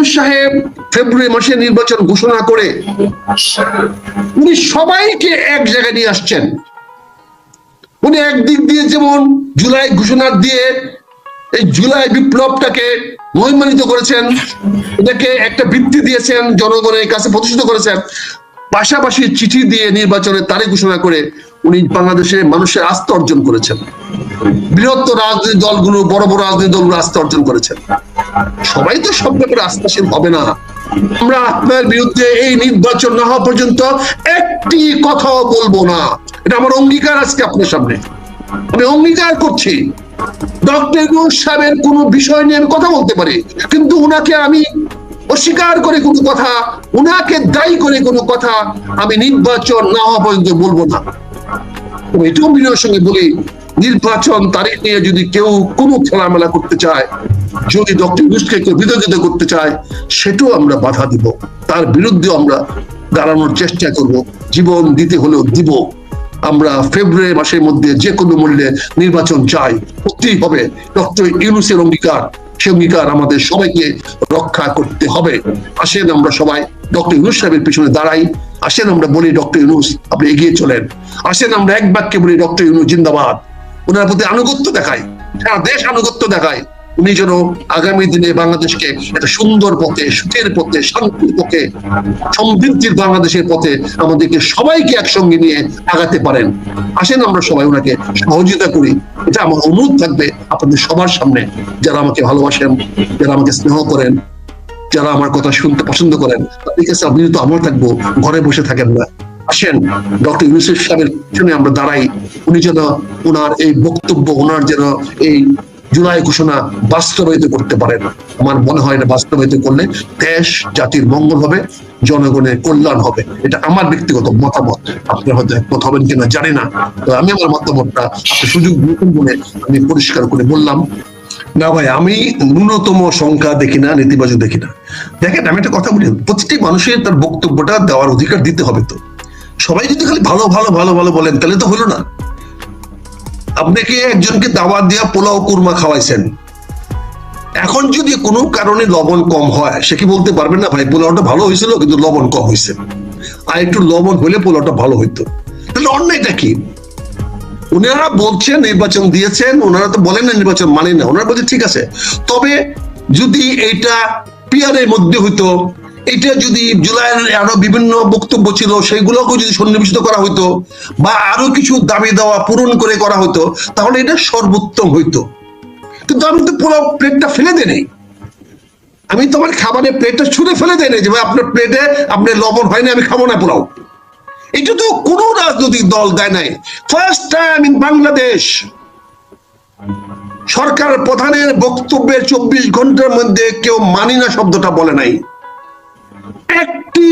ইউনূস সাহেব ফেব্রুয়ারি মাসে নির্বাচন ঘোষণা করে উনি সবাইকে এক জায়গায় নিয়ে আসছেন। উনি একদিক দিয়ে যেমন জুলাই ঘোষণা দিয়ে এই জুলাই বিপ্লবটাকে মহিমান্বিত করেছেন, এটাকে একটা ভিত্তি দিয়েছেন, জনগণের কাছে প্রতিষ্ঠিত করেছেন, পাশাপাশি চিঠি দিয়ে নির্বাচনের তারিখ ঘোষণা করে উনি বাংলাদেশের মানুষের আস্থা অর্জন করেছেন। বৃহত্তর রাজনৈতিক দলগুলো, বড় বড় রাজনৈতিক দলগুলো আস্থা অর্জন করেছেন। সবাই তো সব ব্যাপারে আস্থাশীল হবে না। আমরা আপনার বিরুদ্ধে এই নির্বাচন না হওয়া পর্যন্ত একটি কথাও বলবো না, এটা আমার অঙ্গীকার। আজকে আপনার সামনে আমি অঙ্গীকার করছি, ডক্টর ইউনূস সাহেবের কোন বিষয় নিয়ে আমি কথা বলতে পারি, কিন্তু উনাকে আমি অস্বীকার করে কোনো কথা, উনাকে দায়ী করে কোনো কথা আমি নির্বাচন না হওয়া পর্যন্ত বলবো না। এটাও বিনয়ের সঙ্গে বলি, নির্বাচন তারিখ নিয়ে যদি কেউ কোনো খেলামেলা করতে চায়, যদি ডক্টর ইউনূসকে কেউ বিরোধিতা করতে চায়, সেটাও আমরা বাধা দিব, তার বিরুদ্ধে আমরা দাঁড়ানোর চেষ্টা করব, জীবন দিতে হলেও দিব। আমরা ফেব্রুয়ারি মাসের মধ্যে যে কোনো মূল্যে নির্বাচন চাই, করতেই হবে। ডক্টর ইউনূসের অঙ্গীকার, সে অঙ্গীকার আমাদের সবাইকে রক্ষা করতে হবে। আসেন আমরা সবাই ডক্টর ইউনূস সাহেবের পিছনে দাঁড়াই। আসেন আমরা বলি, ডক্টর ইউনূস আপনি এগিয়ে চলেন। আসেন আমরা এক বাক্যে বলি, ডক্টর ইউনূস জিন্দাবাদ। ওনার প্রতি আনুগত্য দেখাই, সারা দেশ আনুগত্য দেখায়। উনি যেন আগামী দিনে বাংলাদেশকে একটা সুন্দর পথে, সুখের পথে, শান্তির পথে, সমৃদ্ধির বাংলাদেশের পথে আমাদেরকে সবাইকে একসঙ্গে নিয়ে আগাতে পারেন। আসেন আমরা সবাই ওনাকে সহযোগিতা করি। এটা আমার অনুরোধ থাকবে আপনাদের সবার সামনে, যারা আমাকে ভালোবাসেন, যারা আমাকে স্নেহ করেন, যারা আমার কথা শুনতে পছন্দ করেন, তাদের কাছে আপনি তো আমার থাকবো, ঘরে বসে থাকেন না। আসেন ডক্টর ইউনূস সাহেবের পিছনে আমরা দাঁড়াই। উনি যেন ওনার এই বক্তব্য, ওনার যেন এই জুলাই ঘোষণা বাস্তবায়িত করতে পারেন। আমার মনে হয় না বাস্তবায়িত করলে দেশ জাতির মঙ্গল হবে, জনগণের কল্যাণ হবে। এটা আমার ব্যক্তিগত মতামত, আপনি হয়তো একমত হবেন কিনা জানি না, তো আমি আমার মতামতটা সুযোগ বলে আমি পরিষ্কার করে বললাম। না ভাই, আমি ন্যূনতম সংখ্যা দেখি না, নেতিবাচক দেখি না। দেখেন, আমি একটা কথা বলি, প্রতিটি মানুষের তার বক্তব্যটা দেওয়ার অধিকার দিতে হবে। তো সবাই যদি খালি ভালো ভালো ভালো ভালো বলেন তাহলে তো হলো না। আপনাকে একজনকে দাওয়াত দিয়া পোলাও কুরমা খাওয়াইছেন, এখন যদি কোনো কারণে লবণ কম হয়, সে কি বলতে পারবেন না ভাই পোলাওটা ভালো হয়েছিল কিন্তু লবণ কম হয়েছে, আর একটু লবণ হলে পোলাওটা ভালো হইতো? তাহলে অন্যায়টা কি? ওনারা বলছেন নির্বাচন দিয়েছেন, ওনারা তো বলেন না নির্বাচন মানে না, ওনারা বলছে ঠিক আছে, তবে যদি এইটা পিয়ারের মধ্যে হইতো, এটা যদি জুলাইয়ের আরো বিভিন্ন বক্তব্য ছিল সেইগুলোকে যদি সন্নিবেশিত করা হইতো, বা আরো কিছু দাবি দেওয়া পূরণ করে করা হইতো, তাহলে এটা সর্বোত্তম হইতো। কিন্তু আমি তো পুরো প্লেটটা ফেলে দেই নাই, আমি তো আমার খাবারের প্লেটটা ছুঁড়ে ফেলে দেই নাই যে ভাই আপনার প্লেটে আপনার লবণ হয়নি, আমি খাবো না পোলাও। এটা তো কোনো রাজনৈতিক দল দেয় নাই। ফার্স্ট টাইম ইন বাংলাদেশ সরকার প্রধানের বক্তব্যের 24 ঘন্টার মধ্যে কেউ মানি না শব্দটা বলে নাই। একটি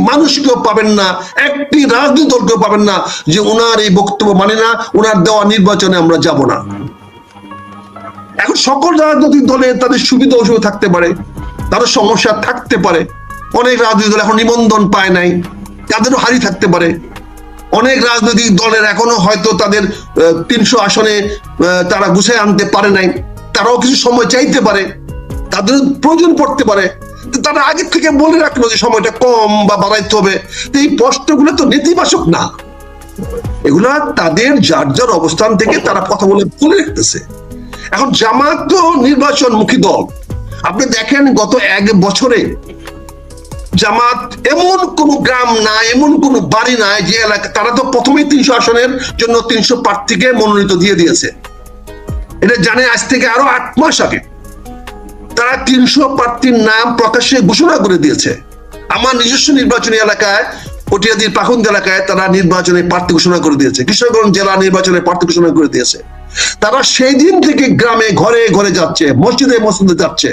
মানুষকেও পাবেন না, একটি রাজনৈতিক দলকেও পাবেন না যে ওনার এই বক্তব্য মানে না, ওনার দেওয়া নির্বাচনে আমরা যাব না। এখন সকল রাজনৈতিক দলে তাদের সুবিধা অসুবিধা থাকতে পারে, তাদের সমস্যা থাকতে পারে। অনেক রাজনৈতিক দল এখন নিবন্ধন পায় নাই, তাদেরও হারি থাকতে পারে। অনেক রাজনৈতিক দলের এখনো হয়তো তাদের 300 আসনে তারা গুছায় আনতে পারে নাই, তারাও কিছু সময় চাইতে পারে, তাদের প্রয়োজন পড়তে পারে। তারা আগে থেকে বলে রাখলো যে সময়টা কম বা বাড়াইতে হবে। এই প্রশ্নগুলো তো নেতিবাচক না, এগুলা তাদের যার যার অবস্থান থেকে তারা কথা বলে রাখতেছে। এখন জামাত তো নির্বাচনমুখী দল। আপনি দেখেন গত 1 বছরে জামাত এমন কোন গ্রাম নাই, এমন কোন বাড়ি নাই যে এলাকা, তারা তো প্রথমেই 300 আসনের জন্য 300 প্রার্থীকে মনোনীত দিয়ে দিয়েছে। এটা জানে আজ থেকে আরো 8 মাস আগে তারা 300 প্রার্থীর নাম প্রকাশ্যে ঘোষণা করে দিয়েছে। আমার নিজস্ব নির্বাচনী এলাকায়, পটিয়াদির পাখন্দ এলাকায় তারা নির্বাচনে প্রার্থী ঘোষণা করে দিয়েছে, কিশোরগঞ্জ জেলা নির্বাচনে প্রার্থী ঘোষণা করে দিয়েছে। তারা সেই দিন থেকে গ্রামে ঘরে ঘরে যাচ্ছে, মসজিদে মসজিদে যাচ্ছে।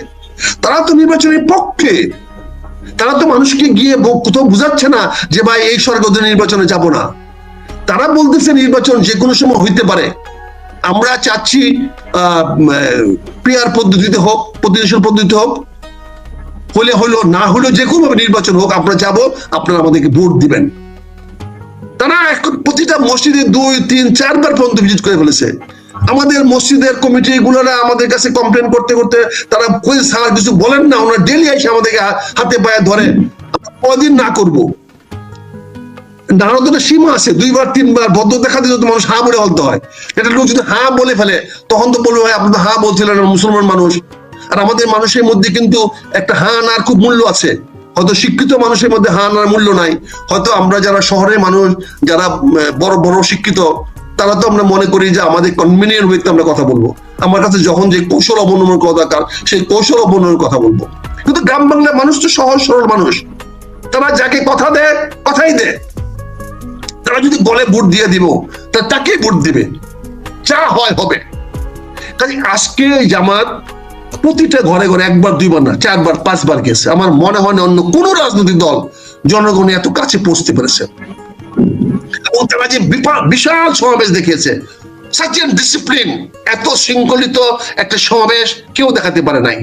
তারা তো নির্বাচনের পক্ষে, তারা তো মানুষকে গিয়ে কোথাও বুঝাচ্ছে না যে ভাই এই সরকার নির্বাচনে যাব না। তারা বলতেছে নির্বাচন যে কোনো সময় হইতে পারে, আমরা চাচ্ছি পিয়ার পদ্ধতিতে হোক, প্রতিনিধিত্ব পদ্ধতিতে হোক, হলে হলো, না হলেও যে কোনো ভাবে নির্বাচন হোক, আমরা যাব, আপনারা আমাদেরকে ভোট দিবেন। তারা এখন প্রতিটা মসজিদে 2, 3, 4 বার পর্যন্ত ভিজিট করে ফেলেছে। আমাদের মসজিদের কমিটি গুলোরা আমাদের কাছে কমপ্লেন করতে করতে তারা কই স্যার কিছু বলেন না, ওনারা ডেলি এসে আমাদেরকে হাতে পায়ে ধরে। কদিন না করবো? নারদের সীমা আছে, 2বার 3বার ভদ্র দেখা দিলে তো মানুষ হা বলে বলতে হয়। এটা লোক যদি হা বলে ফেলে তখন তো বলবো ভাই আপনি তো হা বলছিলেন, মুসলমান মানুষ। আর আমাদের মানুষের মধ্যে কিন্তু একটা হা নার খুব মূল্য আছে। হয়তো শিক্ষিত মানুষের মধ্যে হা নার মূল্য নাই, হয়তো আমরা যারা শহরের মানুষ, যারা বড় বড় শিক্ষিত, তারা তো আমরা মনে করি যে আমাদের কনভিনিয়েন্ট ওয়েতে আমরা কথা বলবো। আমার কাছে যখন যে কৌশল অবলম্বনের দরকার সেই কৌশল অবলম্বনের কথা বলবো। কিন্তু গ্রাম বাংলার মানুষ তো সহজ সরল মানুষ, তারা যাকে কথা দেয় কথাই দেয়। তারা যদি বলে ভোট দিয়ে দিব, তাকে ভোট দিবে, যা হয় হবে। কাজে আজকে জামাত প্রতিটা ঘরে ঘরে 1বার 2বার না 4বার 5বার গেছে। আমার মনে হয় না অন্য কোন রাজনৈতিক দল জনগণের এত কাছে পৌঁছতে পেরেছে। এবং তারা যে বিশাল সমাবেশ দেখিয়েছে, সার্টেন ডিসিপ্লিন, এত শৃঙ্খলিত একটা সমাবেশ কেউ দেখাতে পারে নাই।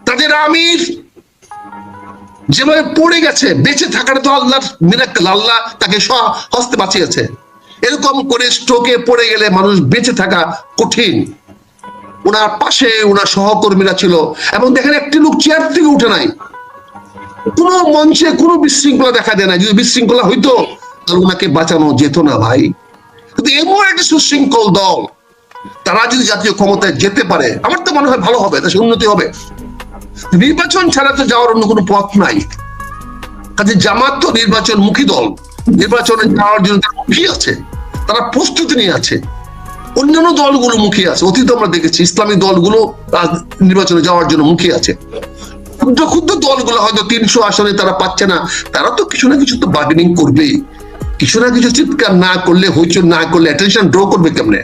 তাদের আমির যেভাবে পড়ে গেছে, বেঁচে থাকার তো আল্লাহর মিরাক্কেল, আল্লাহ তাকে হস্তে বাঁচিয়েছে। এরকম করে স্ট্রোকে পড়ে গেলে মানুষ বেঁচে থাকা কঠিন। ওনার পাশে ওনার সহকর্মীরা ছিল, এবং দেখেন একটি লোক চেয়ার থেকে উঠে নাই, কোনো মঞ্চে কোনো বিশৃঙ্খলা দেখা দেয় না। যদি বিশৃঙ্খলা হইতো তাহলে ওনাকে বাঁচানো যেত না ভাই। কিন্তু এমন একটা সুশৃঙ্খল দল, তারা যদি জাতীয় ক্ষমতায় যেতে পারে আমার তো মনে হয় ভালো হবে, তার উন্নতি হবে। নির্বাচন ছাড়া তো যাওয়ার অন্য কোনো পথ নাই। কাজে জামাত তো নির্বাচন মুখী দল, নির্বাচনে যাওয়ার জন্য তারা মুখী আছে, তারা প্রস্তুতি নিয়ে আছে। অন্যান্য দলগুলো মুখী আছে, অতীতে আমরা দেখেছি ইসলামী দলগুলো নির্বাচনে যাওয়ার জন্য মুখী আছে। ক্ষুদ্র ক্ষুদ্র দলগুলো হয়তো 300 আসনে তারা পাচ্ছে না, তারা তো কিছু না কিছু তো বার্গেনিং করবেই। কিছু না কিছু চিৎকার না করলে, হইচই না করলে অ্যাটেনশন ড্র করবে কেমনে?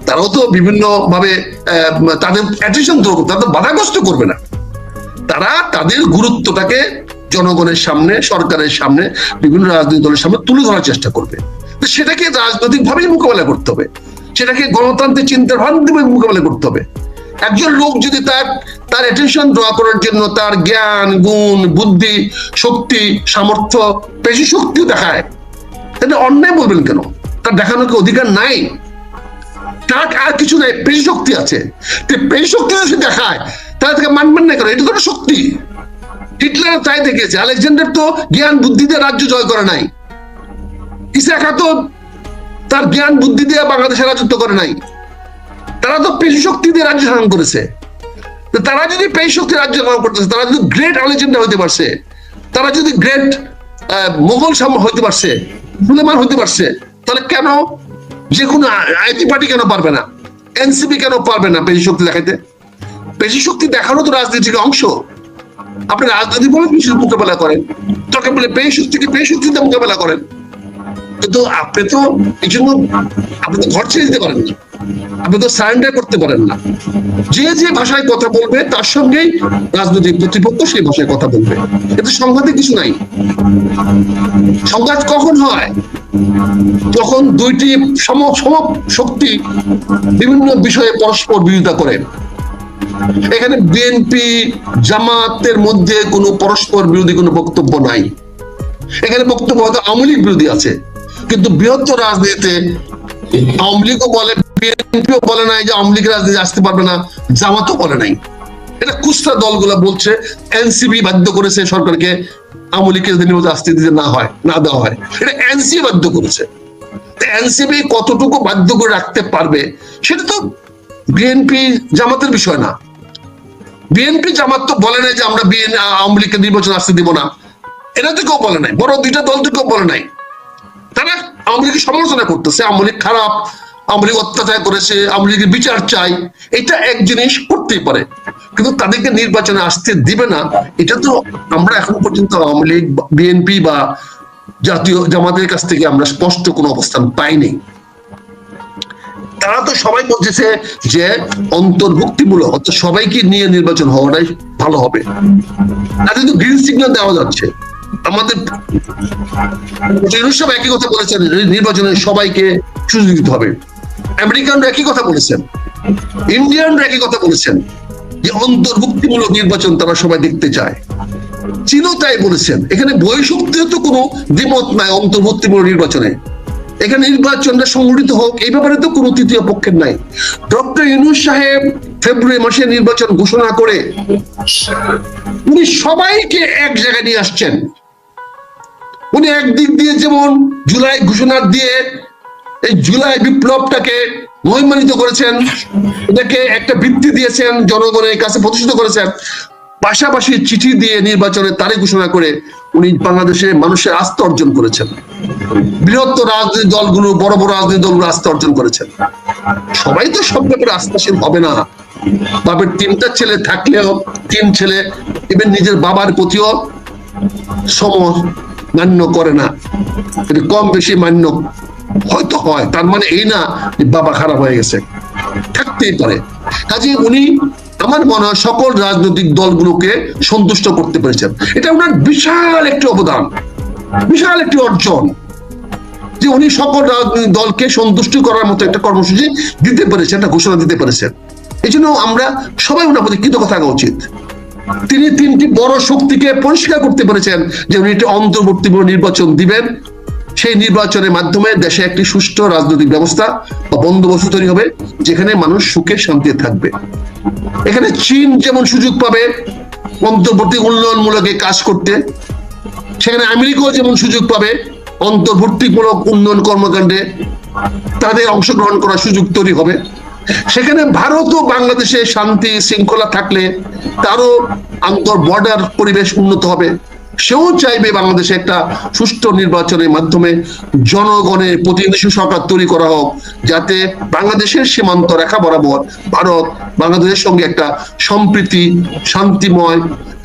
তারাও তো বিভিন্ন ভাবে তাদের অ্যাটেনশন ড্র করবে, তারা তো বাধাগ্রস্ত করবে না। তারা তাদের গুরুত্বটাকে জনগণের সামনে, সরকারের সামনে, বিভিন্ন রাজনৈতিক দলের সামনে তুলে ধরার চেষ্টা করবে। সেটাকে রাজনৈতিক ভাবেই মোকাবেলা করতে হবে, সেটাকে গণতান্ত্রিক চিন্তার ভাবে মোকাবেলা করতে হবে। একজন লোক যদি তার অ্যাটেনশন ড্র করার জন্য তার জ্ঞান, গুণ, বুদ্ধি, শক্তি, সামর্থ্য, পেশি শক্তিও দেখায়, তাহলে অন্যায় বলবেন কেন? তার দেখানোর কি অধিকার নাই? তার আর কিছু নাই, পেশি শক্তি আছে। পেশি শক্তি যদি দেখায় তাহলে তাকে মানবেন না কেন? এটা তো শক্তি। হিটলার তাই দেখেছে, আলেকজান্ডার তো জ্ঞান বুদ্ধি দিয়ে রাজ্য জয় করে নাই, ইসাকা তো তার জ্ঞান বুদ্ধি দিয়ে বাংলাদেশের রাজত্ব করে নাই। তারা তো পেশি শক্তি দিয়ে রাজ্য শাসন করেছে। তারা যদি পেশি শক্তি রাজ্য শাসন করতেছে, তারা যদি গ্রেট আলেকজান্ডার হইতে পারছে, তারা যদি গ্রেট মোগল হইতে পারছে, সুলেমান হইতে পারছে, তাহলে কেন যে কোনো আইপি পার্টি কেন পারবে না? এনসিপি কেন পারবে না পেশি শক্তি দেখাইতে? পেশি শক্তি দেখানো তো রাজনীতির অংশ। আপনি রাজনীতি বলে মোকাবেলা করেন, তোকে বলে পেশি শক্তিকে পেশি শক্তিতে মোকাবেলা করেন। কিন্তু আপনি তো এই জন্য আপনি তো ঘর ছেড়ে দিতে পারেন না, আপনি তো সারেন্ডার করতে পারেন না। যে যে ভাষায় কথা বলবে তার সঙ্গেই রাজনৈতিক প্রতিপক্ষ সেই ভাষায় কথা বলবে। এতে সংঘাতে কিছু নাই। সংঘাত কখন হয়? যখন দুইটি সম শক্তি বিভিন্ন বিষয়ে পরস্পর বিরোধিতা করে। এখানে বিএনপি জামাতের মধ্যে কোনো পরস্পর বিরোধী কোনো বক্তব্য নাই। এখানে বক্তব্য হয়তো আওয়ামী লীগ বিরোধী আছে, কিন্তু বৃহত্তর রাজনীতিতে আওয়ামী লীগও বলে, বিএনপিও বলে নাই যে আওয়ামী লীগ রাজনীতি আসতে পারবে না, জামাতও বলে নাই। এটা খুচরা দলগুলা বলছে। এনসিপি বাধ্য করেছে সরকারকে আওয়ামী লীগকে যদি নির্বাচন আসতে দিতে না দেওয়া হয়, এটা এনসিপি বাধ্য করেছে। এনসিপি কতটুকু বাধ্য করে রাখতে পারবে সেটা তো বিএনপি জামাতের বিষয় না। বিএনপি জামাত তো বলে নাই যে আমরা আওয়ামী লীগকে নির্বাচন আসতে দিব না, এটা তো কেউ বলে নাই। বড় দুইটা দল তো কেউ বলে নাই। তারা আওয়ামী লীগের সমালোচনা করতেছে, আওয়ামী লীগ খারাপ, আওয়ামী লীগ অত্যাচার করেছে, আওয়ামী লীগের বিচার চাই, এটা এক জিনিস করতেই পারে, কিন্তু তাদেরকে নির্বাচনে আসতে দিবে না এটা তো আমরা এখন পর্যন্ত আওয়ামী লীগ, বিএনপি বা জাতীয় জামাতের কাছ থেকে আমরা স্পষ্ট কোনো অবস্থান পাইনি। তারা তো সবাই বলতেছে যে অন্তর্ভুক্তিমূলক, অর্থাৎ সবাইকে নিয়ে নির্বাচন হওয়াটাই ভালো হবে। আর কিন্তু গ্রিন সিগন্যাল দেওয়া যাচ্ছে। আমাদের সব একই কথা বলেছেন, নির্বাচনে সবাইকে সুযোগ দিতে হবে। আমেরিকানরা একই কথা বলেছেন, ইন্ডিয়ানরা একই কথা বলেছেন যে অন্তর্ভুক্তিমূলক নির্বাচন তারা সবাই দেখতে চায়। চীনও তাই বলেছেন। এখানে বহিঃশক্তিও তো কোনো দ্বিমত নাই অন্তর্ভুক্তিমূলক নির্বাচনে। এখানে নির্বাচনটা সংগঠিত হোক, এই ব্যাপারে তো কোনো তৃতীয় পক্ষের নাই। ডক্টর ইউনূস সাহেব ফেব্রুয়ারি মাসে নির্বাচন ঘোষণা করে উনি সবাইকে এক জায়গায় নিয়ে আসছেন। উনি একদিক দিয়ে যেমন জুলাই ঘোষণা দিয়ে এই জুলাই বিপ্লবটাকে মহিমান্বিত করেছেন, এটাকে একটা ভিত্তি দিয়েছেন, জনগণের কাছে প্রতিষ্ঠিত করেছেন, পাশাপাশি চিঠি দিয়ে নির্বাচনের তারিখ ঘোষণা করে উনি বাংলাদেশের মানুষের আস্থা অর্জন করেছেন। বৃহত্তর রাজনৈতিক দলগুলো, বড় বড় রাজনৈতিক দলগুলো আস্থা অর্জন করেছেন। সবাই তো সব ব্যাপারে আস্থাশীল হবে না। বাবার তিনটা ছেলে থাকলেও তিন ছেলে ইভেন নিজের বাবার প্রতিও মান্য করে না, কম বেশি মান্য হয়তো হয়, তার মানে এই না যে বাবা খারাপ হয়ে গেছে, থাকতেই পারে। কাজে উনি আমার মনে হয় সকল রাজনৈতিক দলগুলোকে সন্তুষ্ট করতে পেরেছেন। এটা ওনার বিশাল একটি অবদান, বিশাল একটি অর্জন যে উনি সকল রাজনৈতিক দলকে সন্তুষ্ট করার মতো একটা কর্মসূচি দিতে পেরেছেন, একটা ঘোষণা দিতে পেরেছেন। এই জন্য আমরা সবাই ওনার প্রতি কৃতজ্ঞ থাকা উচিত। তিনি তিনটি বড় শক্তিকে পরিষ্কার করতে পেরেছেন যে উনি একটি অন্তর্বর্তী নির্বাচন দিবেন, সেই নির্বাচনের মাধ্যমে দেশে একটি সুষ্ঠু রাজনৈতিক ব্যবস্থা বা বন্দোবস্ত তৈরি হবে যেখানে মানুষ সুখে শান্তিতে থাকবে। এখানে চীন যেমন সুযোগ পাবে অন্তর্বর্তী উন্নয়নমূলক কাজ করতে, সেখানে আমেরিকাও যেমন সুযোগ পাবে অন্তর্বর্তীমূলক উন্নয়ন কর্মকাণ্ডে তাদের অংশগ্রহণ করার সুযোগ তৈরি হবে। সেখানে ভারত ও বাংলাদেশে শান্তি শৃঙ্খলা থাকলে তারও আন্তর বর্ডার পরিবেশ উন্নত হবে। সেও চাইবে বাংলাদেশে একটা সুষ্ঠু নির্বাচনের মাধ্যমে জনগণের প্রতিনিধি সরকার তৈরি করা হোক, যাতে বাংলাদেশের সীমান্ত রেখা বরাবর ভারত বাংলাদেশের সঙ্গে একটা সম্প্রীতি, শান্তিময়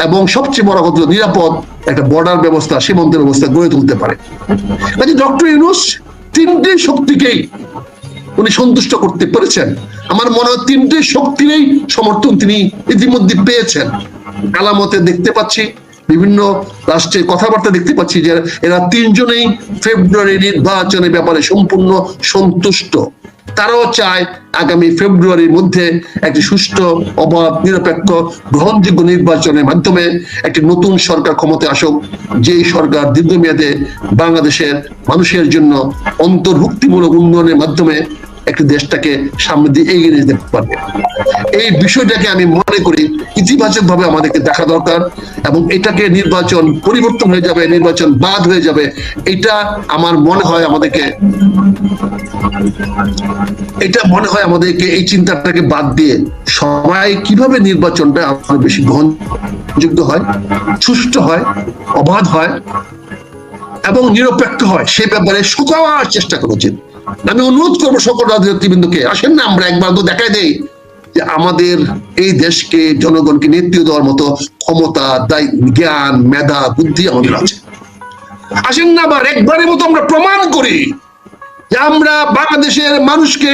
এবং সবচেয়ে বড় কথা নিরাপদ একটা বর্ডার ব্যবস্থা, সীমান্ত ব্যবস্থা গড়ে তুলতে পারে। কাজে ডক্টর ইউনূস তিনটে শক্তিকেই উনি সন্তুষ্ট করতে পেরেছেন। আমার মনে হয় তিনটে শক্তিরই সমর্থন তিনি ইতিমধ্যে পেয়েছেন। আলামতে দেখতে পাচ্ছি, বিভিন্ন রাষ্ট্রের কথাবার্তা দেখতে পাচ্ছি যে এরা তিনজনেই ফেব্রুয়ারি নির্বাচনের ব্যাপারে সম্পূর্ণ সন্তুষ্ট। তারাও চায় আগামী ফেব্রুয়ারির মধ্যে একটি সুষ্ঠু, অবাধ, নিরপেক্ষ, গ্রহণযোগ্য নির্বাচনের মাধ্যমে একটি নতুন সরকার ক্ষমতায় আসুক, যেই সরকার দীর্ঘমেয়াদে বাংলাদেশের মানুষের জন্য অন্তর্ভুক্তিমূলক উন্নয়নের মাধ্যমে একটি দেশটাকে সামনে দিয়ে এগিয়ে নিয়ে যেতে পারবে। এই বিষয়টাকে আমি মনে করি ইতিবাচক ভাবে আমাদেরকে দেখা দরকার, এবং এটাকে নির্বাচন পরিবর্তন হয়ে যাবে, নির্বাচন বাদ হয়ে যাবে, এটা আমার মনে হয় আমাদেরকে এই চিন্তাটাকে বাদ দিয়ে সবাই কিভাবে নির্বাচনটা আরো বেশি গ্রহণযোগ্য হয়, সুষ্ঠু হয়, অবাধ হয় এবং নিরপেক্ষ হয়, সে ব্যাপারে সবার চেষ্টা করা উচিত। আমি অনুরোধ করবো সকল রাজনীতিবৃন্দকে, আসেন না আমরা একবার তো দেখাই দেই যে আমাদের এই দেশকে, জনগণকে নেতৃত্ব দেওয়ার মতো ক্ষমতা, জ্ঞান, মেধা, বুদ্ধি আমাদের আছে। আসেন না আবার একবারের মতো আমরা প্রমাণ করি যে আমরা বাংলাদেশের মানুষকে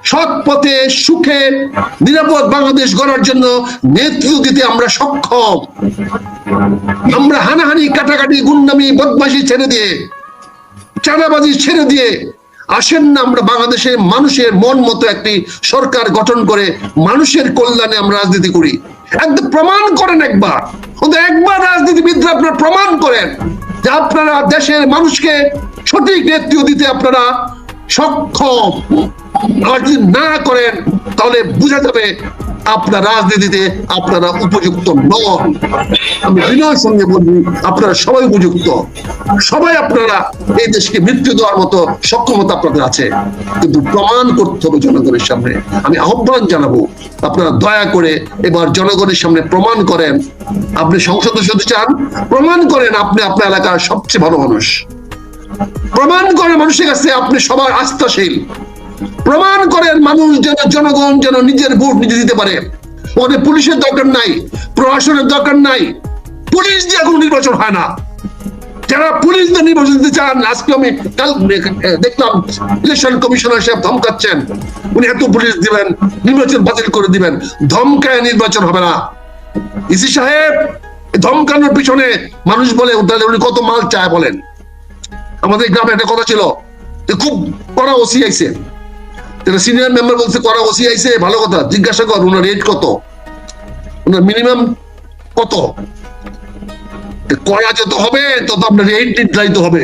সৎ পথে, সুখে, নিরাপদ বাংলাদেশ গড়ার জন্য নেতৃত্ব দিতে আমরা সক্ষম। আমরা হানাহানি, কাটাকাটি, গুন্ডামি, বদমাশি ছেড়ে দিয়ে, চাঁদাবাজি ছেড়ে দিয়ে আসেন না আমরা বাংলাদেশের মানুষের মন মতো একটি সরকার গঠন করে মানুষের কল্যাণে আমরা রাজনীতি করি। একদম প্রমাণ করেন একবার, একবার রাজনীতিবিদরা আপনারা প্রমাণ করেন যে আপনারা দেশের মানুষকে সঠিক নেতৃত্ব দিতে আপনারা সক্ষম। আর যদি না করেন তাহলে বোঝা যাবে আপনার রাজনীতিতে আপনারা উপযুক্ত নন। আমি বিনয়ের সঙ্গে বলবি আপনারা সবাই উপযুক্ত, সবাই আপনারা এই দেশকে মৃত্যু দেওয়ার মতো সক্ষমতা আপনাদের আছে, কিন্তু প্রমাণ করতে হবে জনগণের সামনে। আমি আহ্বান জানাবো আপনারা দয়া করে এবার জনগণের সামনে প্রমাণ করেন। আপনি সংসদ সদস্য চান, প্রমাণ করেন আপনি আপনার এলাকার সবচেয়ে ভালো মানুষ, প্রমাণ করেন মানুষের কাছে আপনি সবার আস্থাশীল, প্রমাণ করেন মানুষ যেন, জনগণ যেন নিজের ভোট নিজে দিতে পারে। ওদের পুলিশের দরকার নাই, প্রশাসনের দরকার নাই, পুলিশ দিয়ে কোনো নির্বাচন হয় না। যারা পুলিশ দিয়ে নির্বাচন দিতে চান, আজকে আমি দেখলাম ইলেকশন কমিশনার সাহেব ধমকাচ্ছেন, উনি এত পুলিশ দিবেন, নির্বাচন বাতিল করে দিবেন। ধমকায় নির্বাচন হবে না। ইসি সাহেব ধমকানোর পিছনে মানুষ বলে উনি কত মাল চায় বলেন। আমাদের গ্রামে একটা কথা ছিল, খুব কড়া ওসি আইছে, সিনিয়র মেম্বার বলছে কড়া ওসি আইছে, ভালো কথা, জিজ্ঞাসা কর ওনার রেট কত, ওনার মিনিমাম কত। কড়া যত হবে তত আপনার রেট নির্ধারিত হবে।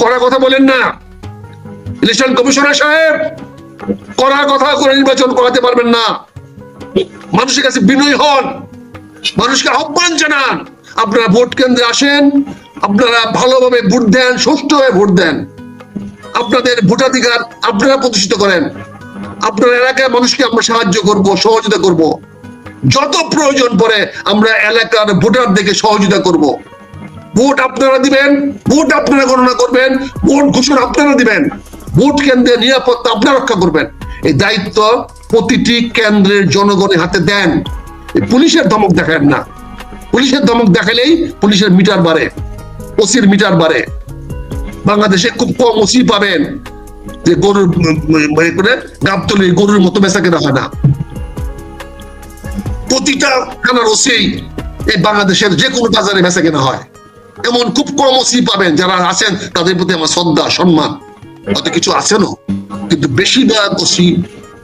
কড়া কথা বলেন না, ইলেকশন কমিশনার সাহেব, কড়া কথা করে নির্বাচন করাতে পারবেন না। মানুষের কাছে বিনয়ী হন, মানুষকে আহ্বান জানান, আপনারা ভোট কেন্দ্রে আসেন, আপনারা ভালোভাবে ভোট দেন, সুষ্ঠুভাবে ভোট দেন, আপনাদের ভোটাধিকার আপনারা প্রতিষ্ঠিত করেন। আপনার এলাকায় মানুষকে আমরা সাহায্য করব, সহযোগিতা করব, যত প্রয়োজন পড়ে আমরা এলাকার ভোটারদেরকে সহযোগিতা করব। ভোট আপনারা দিবেন, ভোট আপনারা গণনা করবেন, ভোট ঘোষণা আপনারা দিবেন, ভোট কেন্দ্রের নিরাপত্তা আপনারা রক্ষা করবেন। এই দায়িত্ব প্রতিটি কেন্দ্রের জনগণের হাতে দেন। পুলিশের ধমক দেখান না। পুলিশের ধমক দেখালেই পুলিশের মিটার বাড়ে, ওসির মিটার বাড়ে। বাংলাদেশে খুব কম ওসি পাবেন যে গরুর করে গাবতলি গরুর মতো বেচা কেনা হয় না। প্রতিটা থানার ওসি এই বাংলাদেশের যে কোনো বাজারে বেচা কেনা হয়। এমন খুব কম ওসি পাবেন যারা আছেন তাদের প্রতি আমার শ্রদ্ধা সম্মান, হয়তো কিছু আছেনও, কিন্তু বেশিরভাগ ওসি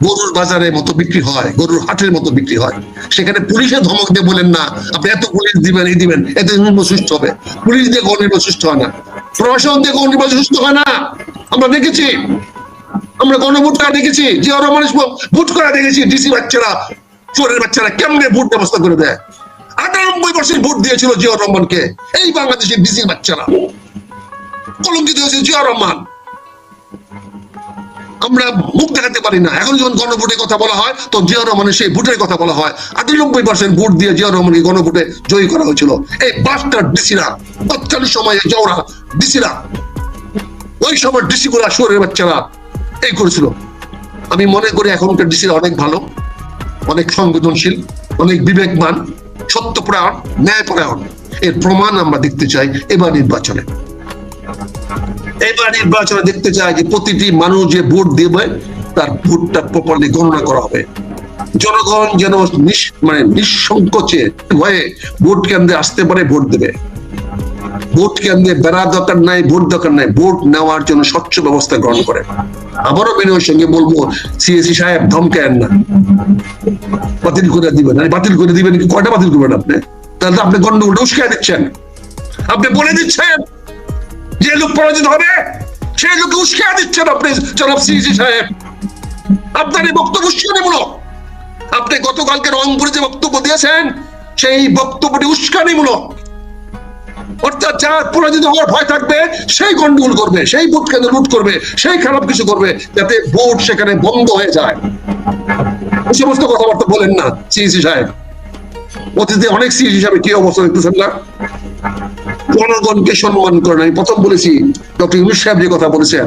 গরুর বাজারের মতো বিক্রি হয়, গরুর হাটের মতো বিক্রি হয়। সেখানে পুলিশের ধমক দিয়ে বলেন না আপনি এত পুলিশ দিবেন, এই দিবেন, এতে নির্বাচন সুষ্ঠু হবে। পুলিশ দিয়ে কোন নির্বাচন সুষ্ঠু হয় না, প্রশাসন দিয়ে কোন নির্বাচন সুষ্ঠু হয় না। আমরা দেখেছি, আমরা গণভোট করা দেখেছি, যে ওরা মানুষ ভোট করা দেখেছি। ডিসি বাচ্চারা, চোরের বাচ্চারা কেমনে ভোট ব্যবস্থা করে দেয়। 98% ভোট দিয়েছিল জিয়াউর রহমানকে এই বাংলাদেশের ডিসি বাচ্চারা। কলঙ্কিত হয়েছে জিয়াউর রহমান। আমরা মুখ দেখাতে পারি না। এখন যখন গণভোটের কথা বলা হয় তো জিয়াউর রহমানের সেই ভোটের কথা বলা হয়। 98% ভোট দিয়ে জিয়াউর রহমানকে গণভোটে জয়ী করা হয়েছিল। এই বাস্টার ডিসিরা, তৎকালীন সময়ে জওরা ডিসিরা, ওই সময় ডিসি গুলা শহরের বাচ্চারা এই করেছিল। আমি মনে করি এখনকার ডিসিরা অনেক ভালো, অনেক সংবেদনশীল, অনেক বিবেকমান, সত্যপরায়ণ, ন্যায়পরায়ণ। এর প্রমাণ আমরা দেখতে চাই এবার নির্বাচনে। এবার নির্বাচনে দেখতে চাই যে প্রতিটি মানুষ যে ভোট দেবে তার ভোটটা প্রপারলি গণনা করা হবে। জনগণ যেন নিঃসংকোচে ভয়ে ভোট কেন্দ্রে আসতে পারে, ভোট দেবে। ভোট কেন্দ্রে বেড়া দরকার নাই, ভোট দরকার নাই, ভোট নেওয়ার জন্য স্বচ্ছ ব্যবস্থা গ্রহণ করে। আবারও বিনয়ের সঙ্গে বলবো, সিএসি সাহেব ধমকেন না, বাতিল করে দিবেন। বাতিল করে দিবেন, কয়টা বাতিল করবেন আপনি? তাহলে আপনি গন্ডগোলটা উস্কায় দিচ্ছেন। আপনি বলে দিচ্ছেন যে লোক পরাজিত হবে, সেই লোককে উস্কায় দিচ্ছেন আপনি, জনাব সিএসি সাহেব। আপনার এই বক্তব্য উস্কানিমূলক। আপনি গতকালকে রংপুরে যে বক্তব্য দিয়েছেন সেই বক্তব্যটি উস্কানিমূলক। অর্থাৎ যার পরাজিত হওয়ার ভয় থাকবে সেই গন্ডগোল করবে, সেই ভোট কেন্দ্র লুট করবে, সেই খারাপ কিছু করবে, যাতে ভোট সেখানে বন্ধ হয়ে যায়। এই সমস্ত কথাবার্তা বলেন না সিএসি সাহেব। অতীতে অনেক সিএসি সাহেব কি অবস্থা দেখতেছেন না? জনগণকে সম্মান করেন। আমি প্রথম বলেছি, ডক্টর ইউনূস সাহেব যে কথা বলেছেন,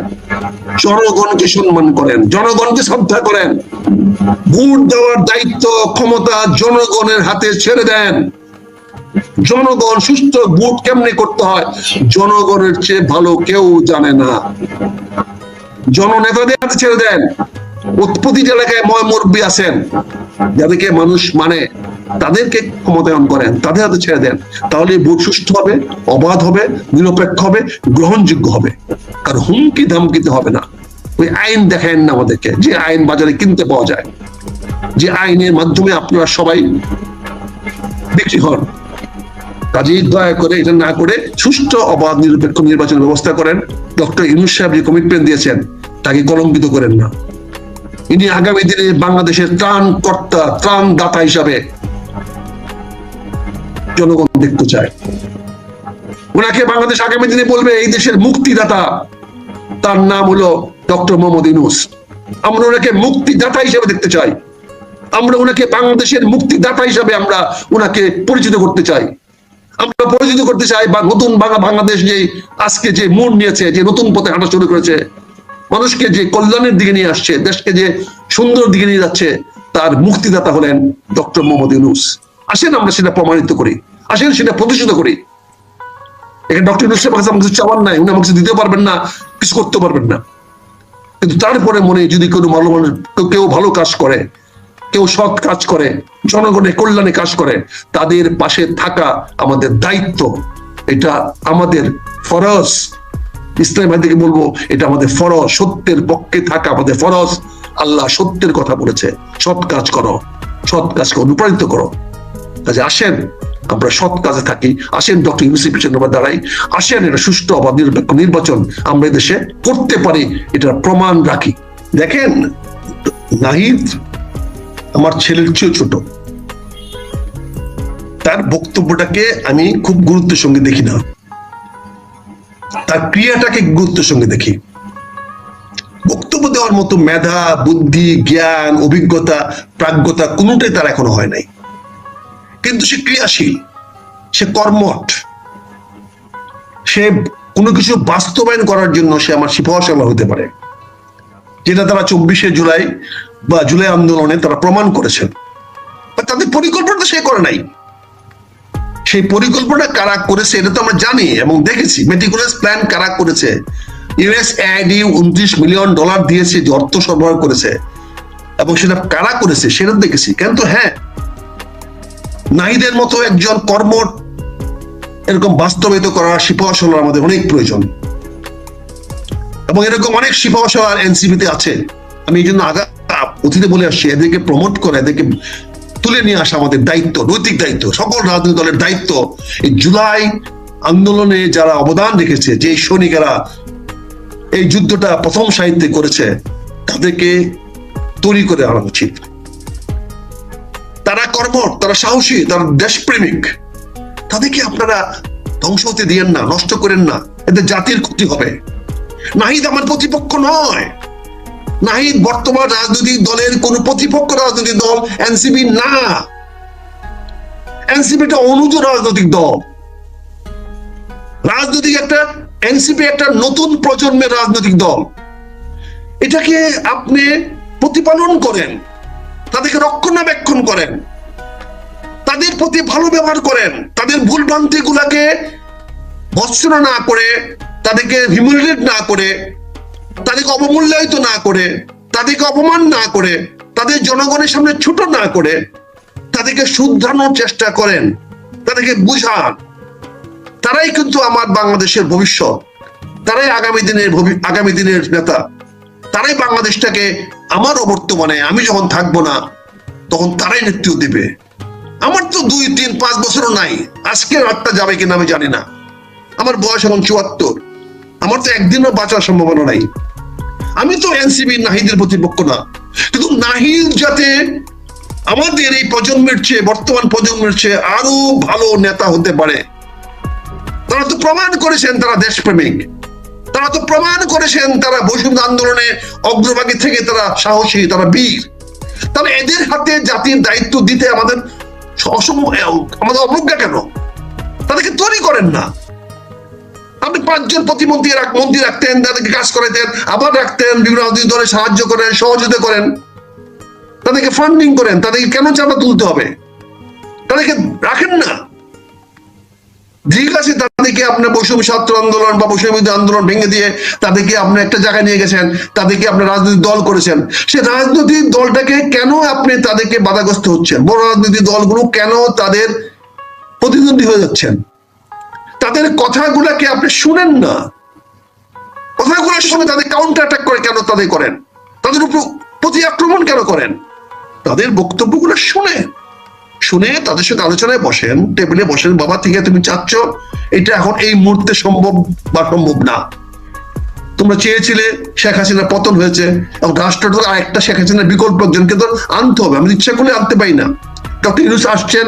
জনগণকে সম্মান করেন, জনগণকে শ্রদ্ধা করেন। ভোট দেওয়ার দায়িত্ব, ক্ষমতা জনগণের হাতে ছেড়ে দেন। জনগণ সুস্থ ভোট কেমনে করতে হয় জনগণের চেয়ে ভালো কেউ জানে না। জননেতাদের হাতে ছেড়ে দেন। প্রতিটি এলাকায় মুরব্বী আছেন যাদেরকে মানুষ মানে, তাদেরকে ক্ষমতায়ন করেন, তাদের হাতে ছেড়ে দেন। তাহলে ভোট সুষ্ঠু হবে, অবাধ হবে, নিরপেক্ষ হবে, গ্রহণযোগ্য হবে। আর হুমকি ধামকিতে হবে না। ওই আইন দেখেন না আমাদেরকে, যে আইন বাজারে কিনতে পাওয়া যায়, যে আইনের মাধ্যমে আপনারা সবাই বিক্রি হন। কাজেই দয়া করে এটা না করে সুষ্ঠু অবাধ নিরপেক্ষ নির্বাচনের ব্যবস্থা করেন। ডক্টর ইউনূস সাহেব যে কমিটমেন্ট দিয়েছেন তাকে কলঙ্কিত করেন না। ইনি আগামী দিনে বাংলাদেশের ত্রাণকর্তা, ত্রাণদাতা হিসাবে জনগণ দেখতে চায়। ওনাকে বাংলাদেশ আগামী দিনে বলবে এই দেশের মুক্তিদাতা। তার নাম হলো ডক্টর মোহাম্মদ ইউনূস। আমরা ওনাকে মুক্তিদাতা হিসেবে দেখতে চাই। আমরা ওনাকে বাংলাদেশের মুক্তিদাতা হিসাবে আমরা ওনাকে পরিচিত করতে চাই। আমরা পরিচিত করতে চাই বা নতুন বাংলাদেশ যে আজকে যে মোড় নিয়েছে, যে নতুন পথে হাঁটা শুরু করেছে, মানুষকে যে কল্যাণের দিকে নিয়ে আসছে, দেশকে যে সুন্দর দিকে নিয়ে যাচ্ছে, তার মুক্তিদাতা হলেন ডক্টর মোহাম্মদ ইউনূস। আসেন আমরা সেটা প্রমাণিত করি, আসেন সেটা প্রতিষ্ঠিত করি। এখানে ডক্টর ইউনূসের কাছে আমার কিছু চাওয়ার নাই, উনি আমাকে কিছু দিতে পারবেন না, কিছু করতে পারবেন না। কিন্তু তারপরে মনে যদি কোনো ভালো মানুষ, কেউ ভালো কাজ করে, কেউ সৎ কাজ করে, জনগণের কল্যাণে কাজ করে, তাদের পাশে থাকা আমাদের দায়িত্ব। এটা আমাদের ফরজ। ইসলাম ভাইদেরকে বলবো, এটা আমাদের ফরজ। সত্যের পক্ষে থাকা আমাদের ফরজ। আল্লাহ সত্যের কথা বলেছে, সৎ কাজ করো, সৎ কাজকে অনুপ্রাণিত করো। কাজে আসেন আমরা সৎ কাজে থাকি। আসেন ডক্টর ইউনূসের পিছনে আমরা দাঁড়াই, আসেন এটা সুষ্ঠু অবাধ নিরপেক্ষ নির্বাচন আমরা দেশে করতে পারি, এটার প্রমাণ রাখি। দেখেন, নাহিদ আমার ছেলের চেয়ে ছোট, তার বক্তব্যটাকে আমি খুব গুরুত্বের সঙ্গে দেখি না, তার ক্রিয়াটাকে গুরুত্বের সঙ্গে দেখি। বক্তব্য দেওয়ার মতো মেধা, বুদ্ধি, জ্ঞান, অভিজ্ঞতা, প্রাজ্ঞতা কোনোটাই তার এখনো হয় নাই, কিন্তু সে ক্রিয়াশীল, সে কর্মঠ, সে কোনো কিছু বাস্তবায়ন করার জন্য সে আমার সিফারিশ হতে পারে, যেটা তারা 24শে জুলাই বা জুলাই আন্দোলনে তারা প্রমাণ করেছেন। তাদের পরিকল্পনা সে করে নাই, সেই পরিকল্পনা কারা করেছে এটা তো আমরা জানি এবং দেখেছি। মেটিকুলাস প্ল্যান কারা করেছে, USAID $29 মিলিয়ন দিয়েছে, যে অর্থ সরবরাহ করেছে, এবং সেটা কারা করেছে সেটা দেখেছি। কিন্তু হ্যাঁ, নাহিদের মতো একজন কর্মঠ এরকম বাস্তবায়িত করার সিফারিশ আমাদের অনেক প্রয়োজন, এবং এরকম অনেক সিফারিশ এনসিপিতে আছে। আমি এই জন্য অতীতে বলে আসছি, এদেরকে প্রমোট করা, এদেরকে তুলে নিয়ে আসা আমাদের দায়িত্ব, নৈতিক দায়িত্ব, সকল রাজনৈতিক দলের দায়িত্ব। এই জুলাই আন্দোলনে যারা অবদান রেখেছে, যে সৈনিকেরা এই যুদ্ধটা প্রথম সাহিত্যে করেছে, তাদেরকে তৈরি করে আনা উচিত। তারা কর্মঠ, তারা সাহসী, তারা দেশপ্রেমিক, তাদেরকে আপনারা ধ্বংস হতে দিয়েন না, নষ্ট করেন না, এতে জাতির ক্ষতি হবে। নাহিদ আমার প্রতিপক্ষ নয়, নাহিদ বর্তমান রাজনৈতিক দলের কোন প্রতিপক্ষ রাজনৈতিক দল এনসিপি না। এনসিপি একটা অনুজ রাজনৈতিক দল, রাজনৈতিক একটা এনসিপি একটা নতুন প্রজন্মের রাজনৈতিক দল। এটাকে আপনি প্রতিপালন করেন, তাদেরকে রক্ষণাবেক্ষণ করেন, তাদের প্রতি ভালো ব্যবহার করেন, তাদের ভুল ভ্রান্তি গুলাকে ভৎসনা না করে, তাদেরকে হিউমিলিয়েট না করে, তাদেরকে অবমূল্যায়িত না করে, তাদেরকে অপমান না করে, তাদের জনগণের সামনে ছোট না করে, তাদেরকে শুধরানোর চেষ্টা করেন, তাদেরকে বুঝান। তারাই কিন্তু আমার বাংলাদেশের ভবিষ্যৎ, তারাই আগামী দিনের নেতা, তারাই বাংলাদেশটাকে আমার অবর্তমানে আমি যখন থাকবো না তখন তারাই নেতৃত্ব দিবে। আমার তো 2, 3, 5 বছরও নাই, আজকে রাতটা যাবে কিনা আমি জানি না। আমার বয়স এখন 74, আমার তো একদিনও বাঁচার সম্ভাবনা নাই। আমি তো এনসিপি নাহিদের প্রতিপক্ষ না, কিন্তু নাহিদ যাতে আমাদের এই প্রজন্মের চেয়ে, বর্তমান প্রজন্মের চেয়ে আরো ভালো নেতা হতে পারে। তারা তো প্রমাণ করেছেন তারা দেশপ্রেমিক, তারা তো প্রমাণ করেছেন তারা বৈষম্য আন্দোলনে অগ্রভাগে থেকে তারা সাহসী, তারা বীর। তাহলে এদের হাতে জাতির দায়িত্ব দিতে আমাদের অবজ্ঞা কেন? তাদেরকে তৈরি করেন না। আপনি 5 জন প্রতিমন্ত্রী মন্ত্রী রাখতেন, তাদেরকে কাজ করাইতেন, আবার রাখতেন, বিভিন্ন রাজনৈতিক দলে সাহায্য করেন, সহযোগিতা করেন, তাদেরকে ফান্ডিং করেন। তাদেরকে কেন চাঁদা তুলতে হবে? তাদেরকে রাখেন না। ঠিক আছে, তাদেরকে আপনার বৈষম্য ছাত্র আন্দোলন বা বৈষম্য আন্দোলন ভেঙে দিয়ে তাদেরকে আপনি একটা জায়গায় নিয়ে গেছেন, তাদেরকে আপনার রাজনৈতিক দল করেছেন। সে রাজনৈতিক দলটাকে কেন আপনি তাদেরকে বাধাগ্রস্ত হচ্ছেন? বড় রাজনৈতিক দলগুলো কেন তাদের প্রতিদ্বন্দ্বী হয়ে যাচ্ছেন? তাদের কথাগুলাকে আপনি শুনেন না, কথাগুলোর সঙ্গে তাদের কাউন্টার অ্যাটাক করে কেন তাদের করেন? তাদের উপর প্রতি আক্রমণ কেন করেন? তাদের বক্তব্যগুলো শুনে তাদের সাথে আলোচনায় বসেন, টেবিলে বসেন। বাবা ঠিক আছে, তুমি চাচ্ছ এটা এখন এই মুহূর্তে সম্ভব বা সম্ভব না। তোমরা চেয়েছিলে শেখ হাসিনা পতন হয়েছে, এবং রাষ্ট্রটা আরেকটা শেখ হাসিনার বিকল্প একজনকে তো আনতে হবে। আমি ইচ্ছা করলে আনতে পারি না। ডক্টর ইউনূস আসছেন,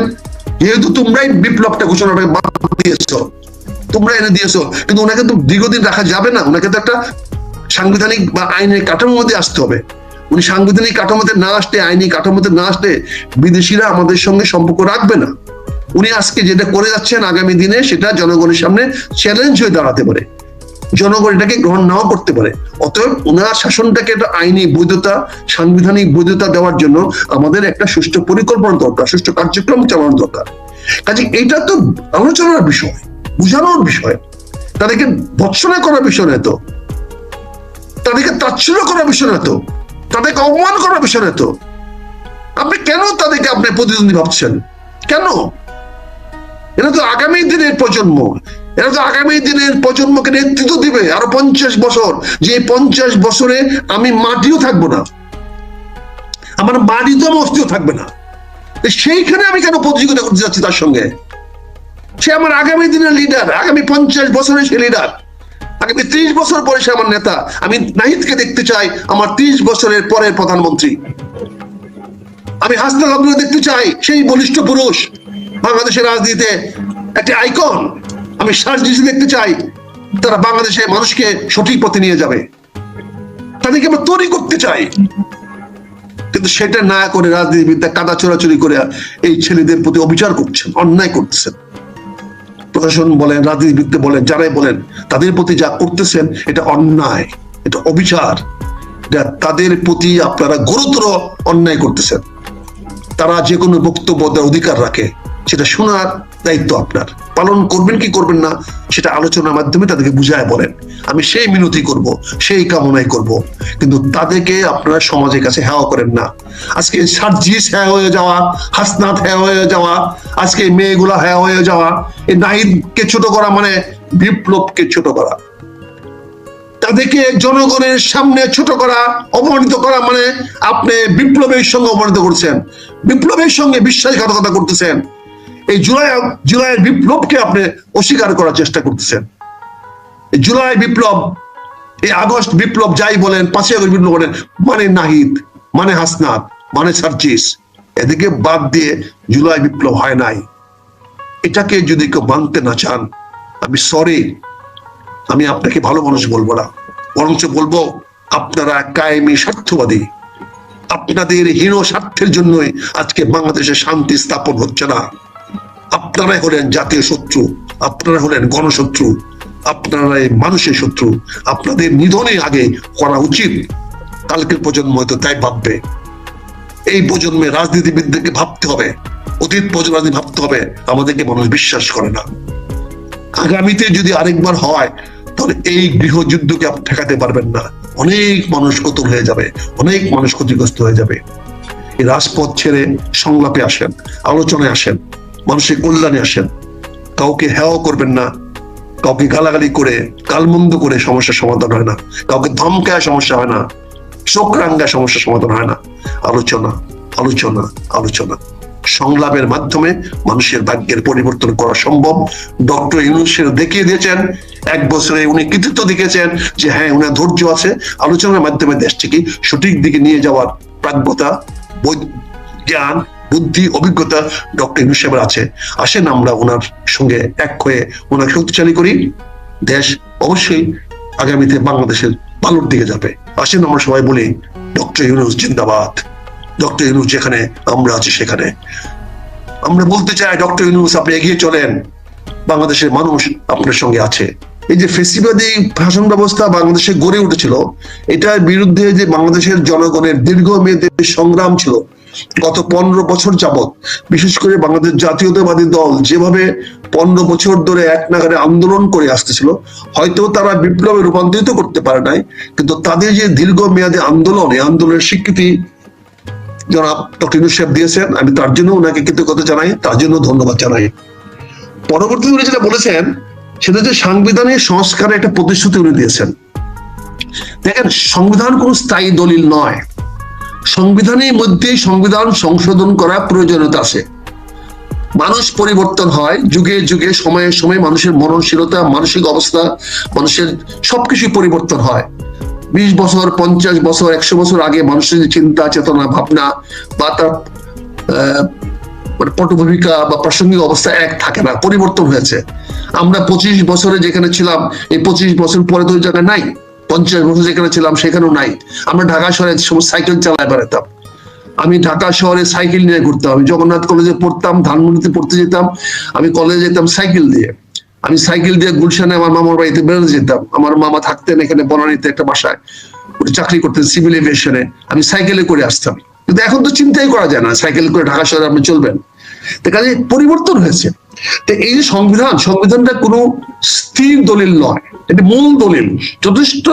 যেহেতু তোমরাই বিপ্লবটা ঘোষণা দিয়েছ, তোমরা এনে দিয়েছো, কিন্তু ওনাকে তো দীর্ঘদিন রাখা যাবে না। ওনাকে তো একটা সাংবিধানিক বা আইনের কাঠামোর মধ্যে আসতে হবে। উনি সাংবিধানিক কাঠামোতে না আসলে, আইনি কাঠামোতে না আসলে বিদেশিরা আমাদের সঙ্গে সম্পর্ক রাখবে না। উনি আজকে যেটা করে যাচ্ছেন, আগামী দিনে সেটা জনগণের সামনে চ্যালেঞ্জ হয়ে দাঁড়াতে পারে, জনগণ এটাকে গ্রহণ নাও করতে পারে। অতএব ওনার শাসনটাকে একটা আইনি বৈধতা, সাংবিধানিক বৈধতা দেওয়ার জন্য আমাদের একটা সুষ্ঠু পরিকল্পনা দরকার, সুষ্ঠু কার্যক্রম চালানো দরকার। কাজে এটা তো আলোচনার বিষয়, বুঝানোর বিষয়, তাদেরকে ভৎসনা করার বিষয় নয় তো, তাদেরকে তাচ্ছিল্য করার বিষয় নয় তো, তাদেরকে অপমান করার বিষয় নয় তো। আপনি কেন তাদেরকে আপনি প্রতিদ্বন্দ্বী ভাবছেন? কেন? এরা তো আগামী দিনের প্রজন্ম, এরা তো আগামী দিনের প্রজন্মকে নেতৃত্ব দিবে আরো 50 বছর। যে 50 বছরে আমি মাটিও থাকবো না, আমার মাটিতেও অস্তিত্ব থাকবে না। সেইখানে আমি কেন প্রতিযোগিতা করতে যাচ্ছি তার সঙ্গে? সে আমার আগামী দিনের লিডার, আগামী 50 বছরের সে লিডার, আগামী 30 বছর পরে সে আমার নেতা। আমি নাহিদকে দেখতে চাই আমার 30 বছরের পরের প্রধানমন্ত্রী। আমি হাসনাত আবদুল্লাহ দেখতে চাই সেই বলিষ্ঠ পুরুষ, বাংলাদেশের রাজনীতিতে একটি আইকন। আমি সার্জিস দেখতে চাই তারা বাংলাদেশে মানুষকে সঠিক পথে নিয়ে যাবে, তাদেরকে আমরা তৈরি করতে চাই। কিন্তু সেটা না করে রাজনীতিবিদরা কাদা চোরাচুরি করে এই ছেলেদের প্রতি অবিচার করছেন, অন্যায় করতেছেন। প্রশাসন বলেন, রাজনীতিবিদ বলেন, যারাই বলেন, তাদের প্রতি যা করতেছেন এটা অন্যায়, এটা অবিচার, এটা তাদের প্রতি আপনারা গুরুতর অন্যায় করতেছেন। তারা যে কোনো বক্তব্য দেওয়ার অধিকার রাখে, সেটা শোনার দায়িত্ব আপনার। পালন করবেন কি করবেন না সেটা আলোচনার মাধ্যমে তাদেরকে বুঝায় বলেন। আমি সেই মিনতি করব, সেই কামনাই করব, কিন্তু তাদেরকে আপনারা সমাজের কাছে হেয় করেন না। আজকে সার্জিস হ্যাঁ হয়ে যাওয়া, হাসনাত হ্যাঁ হয়ে যাওয়া, আজকে মেয়েগুলা হ্যাঁ হয়ে যাওয়া, এই নাহিদকে ছোট করা মানে বিপ্লবকে ছোট করা, তাদেরকে জনগণের সামনে ছোট করা, অপমানিত করা মানে আপনি বিপ্লবের সঙ্গে অপমানিত করছেন, বিপ্লবের সঙ্গে বিশ্বাসঘাতকতা করতেছেন। এই জুলাইয়ের বিপ্লবকে আপনি অস্বীকার করার চেষ্টা করতেছেন। জুলাই বিপ্লব, এই আগস্ট বিপ্লব যাই বলেন, 5ই আগস্ট বিপ্লব বলেন, মানে নাহিদ, মানে হাসনাত, মানে সার্জিস, এদিকে বাদ দিয়ে জুলাই বিপ্লব হয় নাই। এটাকে যদি কেউ মানতে না চান, আমি সরি, আমি আপনাকে ভালো মানুষ বলবো না, বরঞ্চ বলবো আপনারা কায়েমি স্বার্থবাদী। আপনাদের হীন স্বার্থের জন্যই আজকে বাংলাদেশে শান্তি স্থাপন হচ্ছে না। আপনারাই হলেন জাতীয় শত্রু, আপনারা হলেন গণশত্রু, আপনারাই মানুষের শত্রু। আপনাদের নিধনে আগে করা উচিত, কালকের প্রজন্ম হয়তো তাই ভাববে। এই প্রজন্মে রাজনীতিবিদদেরকে ভাবতে হবে, অতীত প্রজন্ম ভাবতে হবে, আমাদেরকে মানুষ বিশ্বাস করে না। আগামীতে যদি আরেকবার হয় তাহলে এই গৃহযুদ্ধকে আপনি ঠেকাতে পারবেন না। অনেক মানুষ কতল হয়ে যাবে, অনেক মানুষ ক্ষতিগ্রস্ত হয়ে যাবে। এই রাজপথ ছেড়ে সংলাপে আসেন, আলোচনায় আসেন, মানুষের কল্যাণে আসেন। কাউকে হেয় করবেন না, কাউকে গালাগালি করে গালমন্দ করে সমস্যার সমাধান হয় না, কাউকে ধমকায় সমস্যা হয় না, চোখ রাঙ্গায় সমস্যার সমাধান হয় না। আলোচনা, আলোচনা, আলোচনা, সংলাপের মাধ্যমে মানুষের ভাগ্যের পরিবর্তন করা সম্ভব। ডক্টর ইউনূস দেখিয়ে দিয়েছেন, 1 বছরে উনি কৃতিত্ব দেখিয়েছেন যে হ্যাঁ উনার ধৈর্য আছে, আলোচনার মাধ্যমে দেশটিকে সঠিক দিকে নিয়ে যাওয়ার প্রাজ্ঞতা, জ্ঞান, বুদ্ধি, অভিজ্ঞতা ডক্টর ইউনূস আছে। আসেন আমরা ওনার সঙ্গে এক হয়ে ওনাকে শক্তিশালী করি। দেশ অবশ্যই আগামীতে বাংলাদেশের ভালোর দিকে যাবে। আসেন আমরা সবাই বলি ডক্টর ইউনূস জিন্দাবাদ, ডক্টর ইউনূস যেখানে আমরা আছি সেখানে। আমরা বলতে চাই ডক্টর ইউনূস আপনি এগিয়ে চলেন, বাংলাদেশের মানুষ আপনার সঙ্গে আছে। এই যে ফেসিবাদী শাসন ব্যবস্থা বাংলাদেশে গড়ে উঠেছিল, এটার বিরুদ্ধে যে বাংলাদেশের জনগণের দীর্ঘমেয়াদী সংগ্রাম ছিল গত 15 বছর যাবৎ, বিশেষ করে বাংলাদেশ জাতীয়তাবাদী দল যেভাবে 15 বছর ধরে এক নাগারে আন্দোলন করে আসতেছিল, হয়তো তারা বিপ্লবে রূপান্তরিত করতে পারে নাই, কিন্তু তাদের যে দীর্ঘমেয়াদী আন্দোলন, এই আন্দোলনের স্বীকৃতি জনাব ডক্টর ইউনূস দিয়েছেন। আমি তার জন্য ওনাকে কৃতজ্ঞতা জানাই, তার জন্য ধন্যবাদ জানাই। পরবর্তীতে উনি যেটা বলেছেন সেটা যে সাংবিধানিক সংস্কারে একটা প্রতিশ্রুতি উনি দিয়েছেন। দেখেন, সংবিধান কোন স্থায়ী দলিল নয়, সংবিধানের মধ্যেই সংবিধান সংশোধন করার প্রয়োজনীয়তা আছে। মানুষ পরিবর্তন হয় যুগে যুগে, সময়ে সময়ে মানুষের মননশীলতা, মানসিক অবস্থা, মানুষের সবকিছু পরিবর্তন হয়। 20 বছর, 50 বছর, 100 বছর আগে মানুষের চিন্তা, চেতনা, ভাবনা বা তার পটভূমিকা বা প্রাসঙ্গিক অবস্থা এক থাকে না, পরিবর্তন হয়েছে। আমরা 25 বছরে যেখানে ছিলাম, এই 25 বছর পরে তো জায়গায় নাই। 50 বছর যেখানে ছিলাম সেখানেও নাই। আমরা ঢাকা শহরে সাইকেল চালায় বেড়াতাম, আমি ঢাকা শহরে সাইকেল নিয়ে ঘুরতাম। আমি জগন্নাথ কলেজে পড়তাম, ধানমন্ডিতে পড়তে যেতাম, আমি কলেজে যেতাম সাইকেল দিয়ে। আমি সাইকেল দিয়ে গুলশানে আমার মামার বাড়িতে বেড়াতে যেতাম। আমার মামা থাকতেন এখানে বনানীতে একটা বাসায়, চাকরি করতেন সিভিল এভিয়েশনে। আমি সাইকেলে করে আসতাম, কিন্তু এখন তো চিন্তাই করা যায় না সাইকেল করে ঢাকা শহরে আপনি চলবেন। কাজে পরিবর্তন হয়েছে। তো এই যে সংবিধানটা কোনো স্থির দলিল নয়, এটি মূল দলিল, যথেষ্ট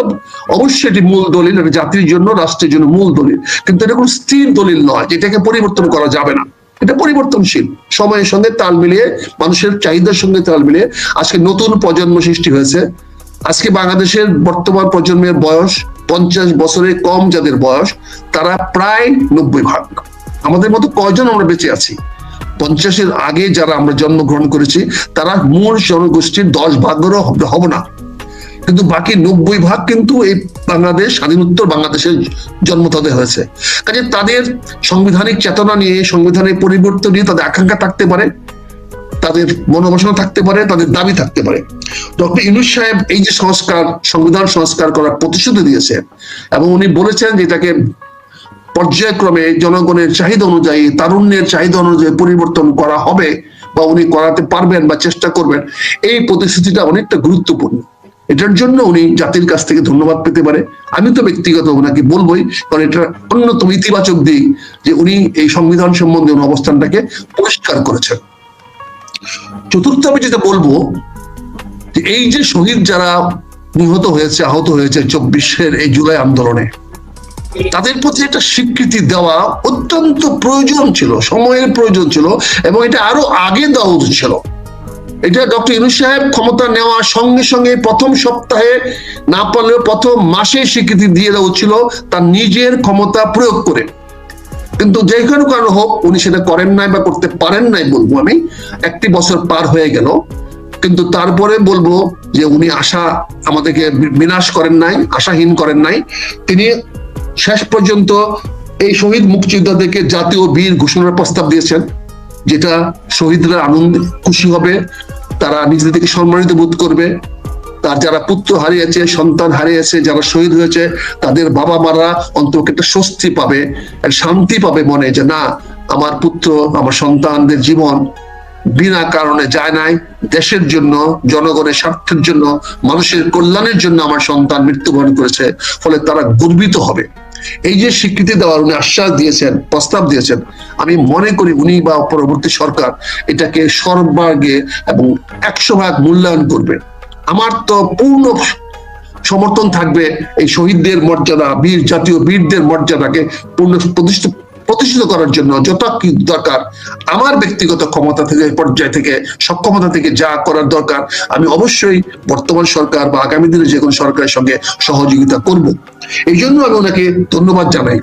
অবশ্যই এটি মূল দলিল, এটা জাতির জন্য, রাষ্ট্রের জন্য মূল দলিল, কিন্তু এটা কোনো স্থির দলিল নয় যেটাকে পরিবর্তন করা যাবে না। এটা পরিবর্তনশীল, সময়ের সঙ্গে তাল মিলিয়ে, মানুষের চাহিদার সঙ্গে তাল মিলিয়ে আজকে নতুন প্রজন্ম সৃষ্টি হয়েছে। আজকে বাংলাদেশের বর্তমান প্রজন্মের বয়স 50 বছরের কম, যাদের বয়স তারা প্রায় 90 ভাগ। আমাদের মতো কয়জন আমরা বেঁচে আছি? 50-এর আগে যারা আমরা জন্মগ্রহণ করেছি তারা মূল জনগোষ্ঠীর 10 ভাগেরও হব না, কিন্তু বাকি 90 ভাগ কিন্তু এই বাংলাদেশ, স্বাধীনোত্তর বাংলাদেশের জন্ম তাদের হয়েছে। কাজে তাদের সাংবিধানিক চেতনা নিয়ে, সংবিধানের পরিবর্তন নিয়ে তাদের আকাঙ্ক্ষা থাকতে পারে, তাদের মনোবাসনা থাকতে পারে, তাদের দাবি থাকতে পারে। ডক্টর ইউনূস সাহেব এই যে সংস্কার, সংবিধান সংস্কার করার প্রতিশ্রুতি দিয়েছেন এবং উনি বলেছেন যে এটাকে পর্যায়ক্রমে জনগণের চাহিদা অনুযায়ী, তারুণ্যের চাহিদা অনুযায়ী পরিবর্তন করা হবে বা উনি করাতে পারবেন বা চেষ্টা করবেন, এই প্রতিশ্রুতিটা অনেকটা গুরুত্বপূর্ণ। এটার জন্য উনি জাতির কাছ থেকে ধন্যবাদ পেতে পারে। আমি তো ব্যক্তিগত ওনাকে বলবোই, কারণ এটা অন্যতম ইতিবাচক দিক যে উনি এই সংবিধান সম্বন্ধে অবস্থানটাকে পরিষ্কার করেছেন। চতুর্থ আমি যেটা বলবো যে এই যে শহীদ যারা নিহত হয়েছে, আহত হয়েছে 24-এর এই জুলাই আন্দোলনে, তাদের প্রতি একটা স্বীকৃতি দেওয়া অত্যন্ত প্রয়োজন ছিল, সময়ের প্রয়োজন ছিল, এবং এটা আরো আগে দেওয়া উচিত ছিল। এটা ডক্টর ইউনূস সাহেব ক্ষমতা নেওয়ার সঙ্গে সঙ্গে প্রথম সপ্তাহে না পারলেও প্রথম মাসে স্বীকৃতি দিয়ে দেওয়া ছিল তার নিজের ক্ষমতা প্রয়োগ করে। কিন্তু যে কোনো কারণ হোক উনি সেটা করেন নাই বা করতে পারেন নাই বলবো আমি। 1 বছর পার হয়ে গেল, কিন্তু তারপরে বলবো যে উনি আশা আমাদেরকে বিনাশ করেন নাই, আশাহীন করেন নাই। তিনি শেষ পর্যন্ত এই শহীদ মুক্তিযোদ্ধাদেরকে জাতীয় বীর ঘোষণার প্রস্তাব দিয়েছেন, যেটা শহীদরা আনন্দ খুশি হবে, তারা নিজেদেরকে সম্মানিত বোধ করবে। তার যারা পুত্র হারিয়েছে, সন্তান হারিয়েছে, যারা শহীদ হয়েছে, তাদের বাবা মারা অন্তত একটা স্বস্তি পাবে, শান্তি পাবে মনে, যে না, আমার পুত্র, আমার সন্তানদের জীবন বিনা কারণে যায় নাই, দেশের জন্য, জনগণের স্বার্থের জন্য, মানুষের কল্যাণের জন্য আমার সন্তান মৃত্যুবরণ করেছে। ফলে তারা গর্বিত হবে। এই যে স্বীকৃতি দেওয়ার উনি আশ্বাস দিয়েছেন, প্রস্তাব দিয়েছেন, আমি মনে করি উনি বা পরবর্তী সরকার এটাকে সর্বাগ্রে এবং 100% মূল্যায়ন করবে। আমার তো পূর্ণ সমর্থন থাকবে এই শহীদদের মর্যাদা, বীর জাতীয় বীরদের মর্যাদাকে পূর্ণ প্রতিষ্ঠিত করার জন্য যত কি দরকার, আমার ব্যক্তিগত ক্ষমতা থেকে, পর্যায় থেকে, সক্ষমতা থেকে যা করার দরকার আমি অবশ্যই বর্তমান সরকার বা আগামী দিনে যে কোনো সরকারের সঙ্গে সহযোগিতা করব। এই জন্য আমি ওনাকে ধন্যবাদ জানাই।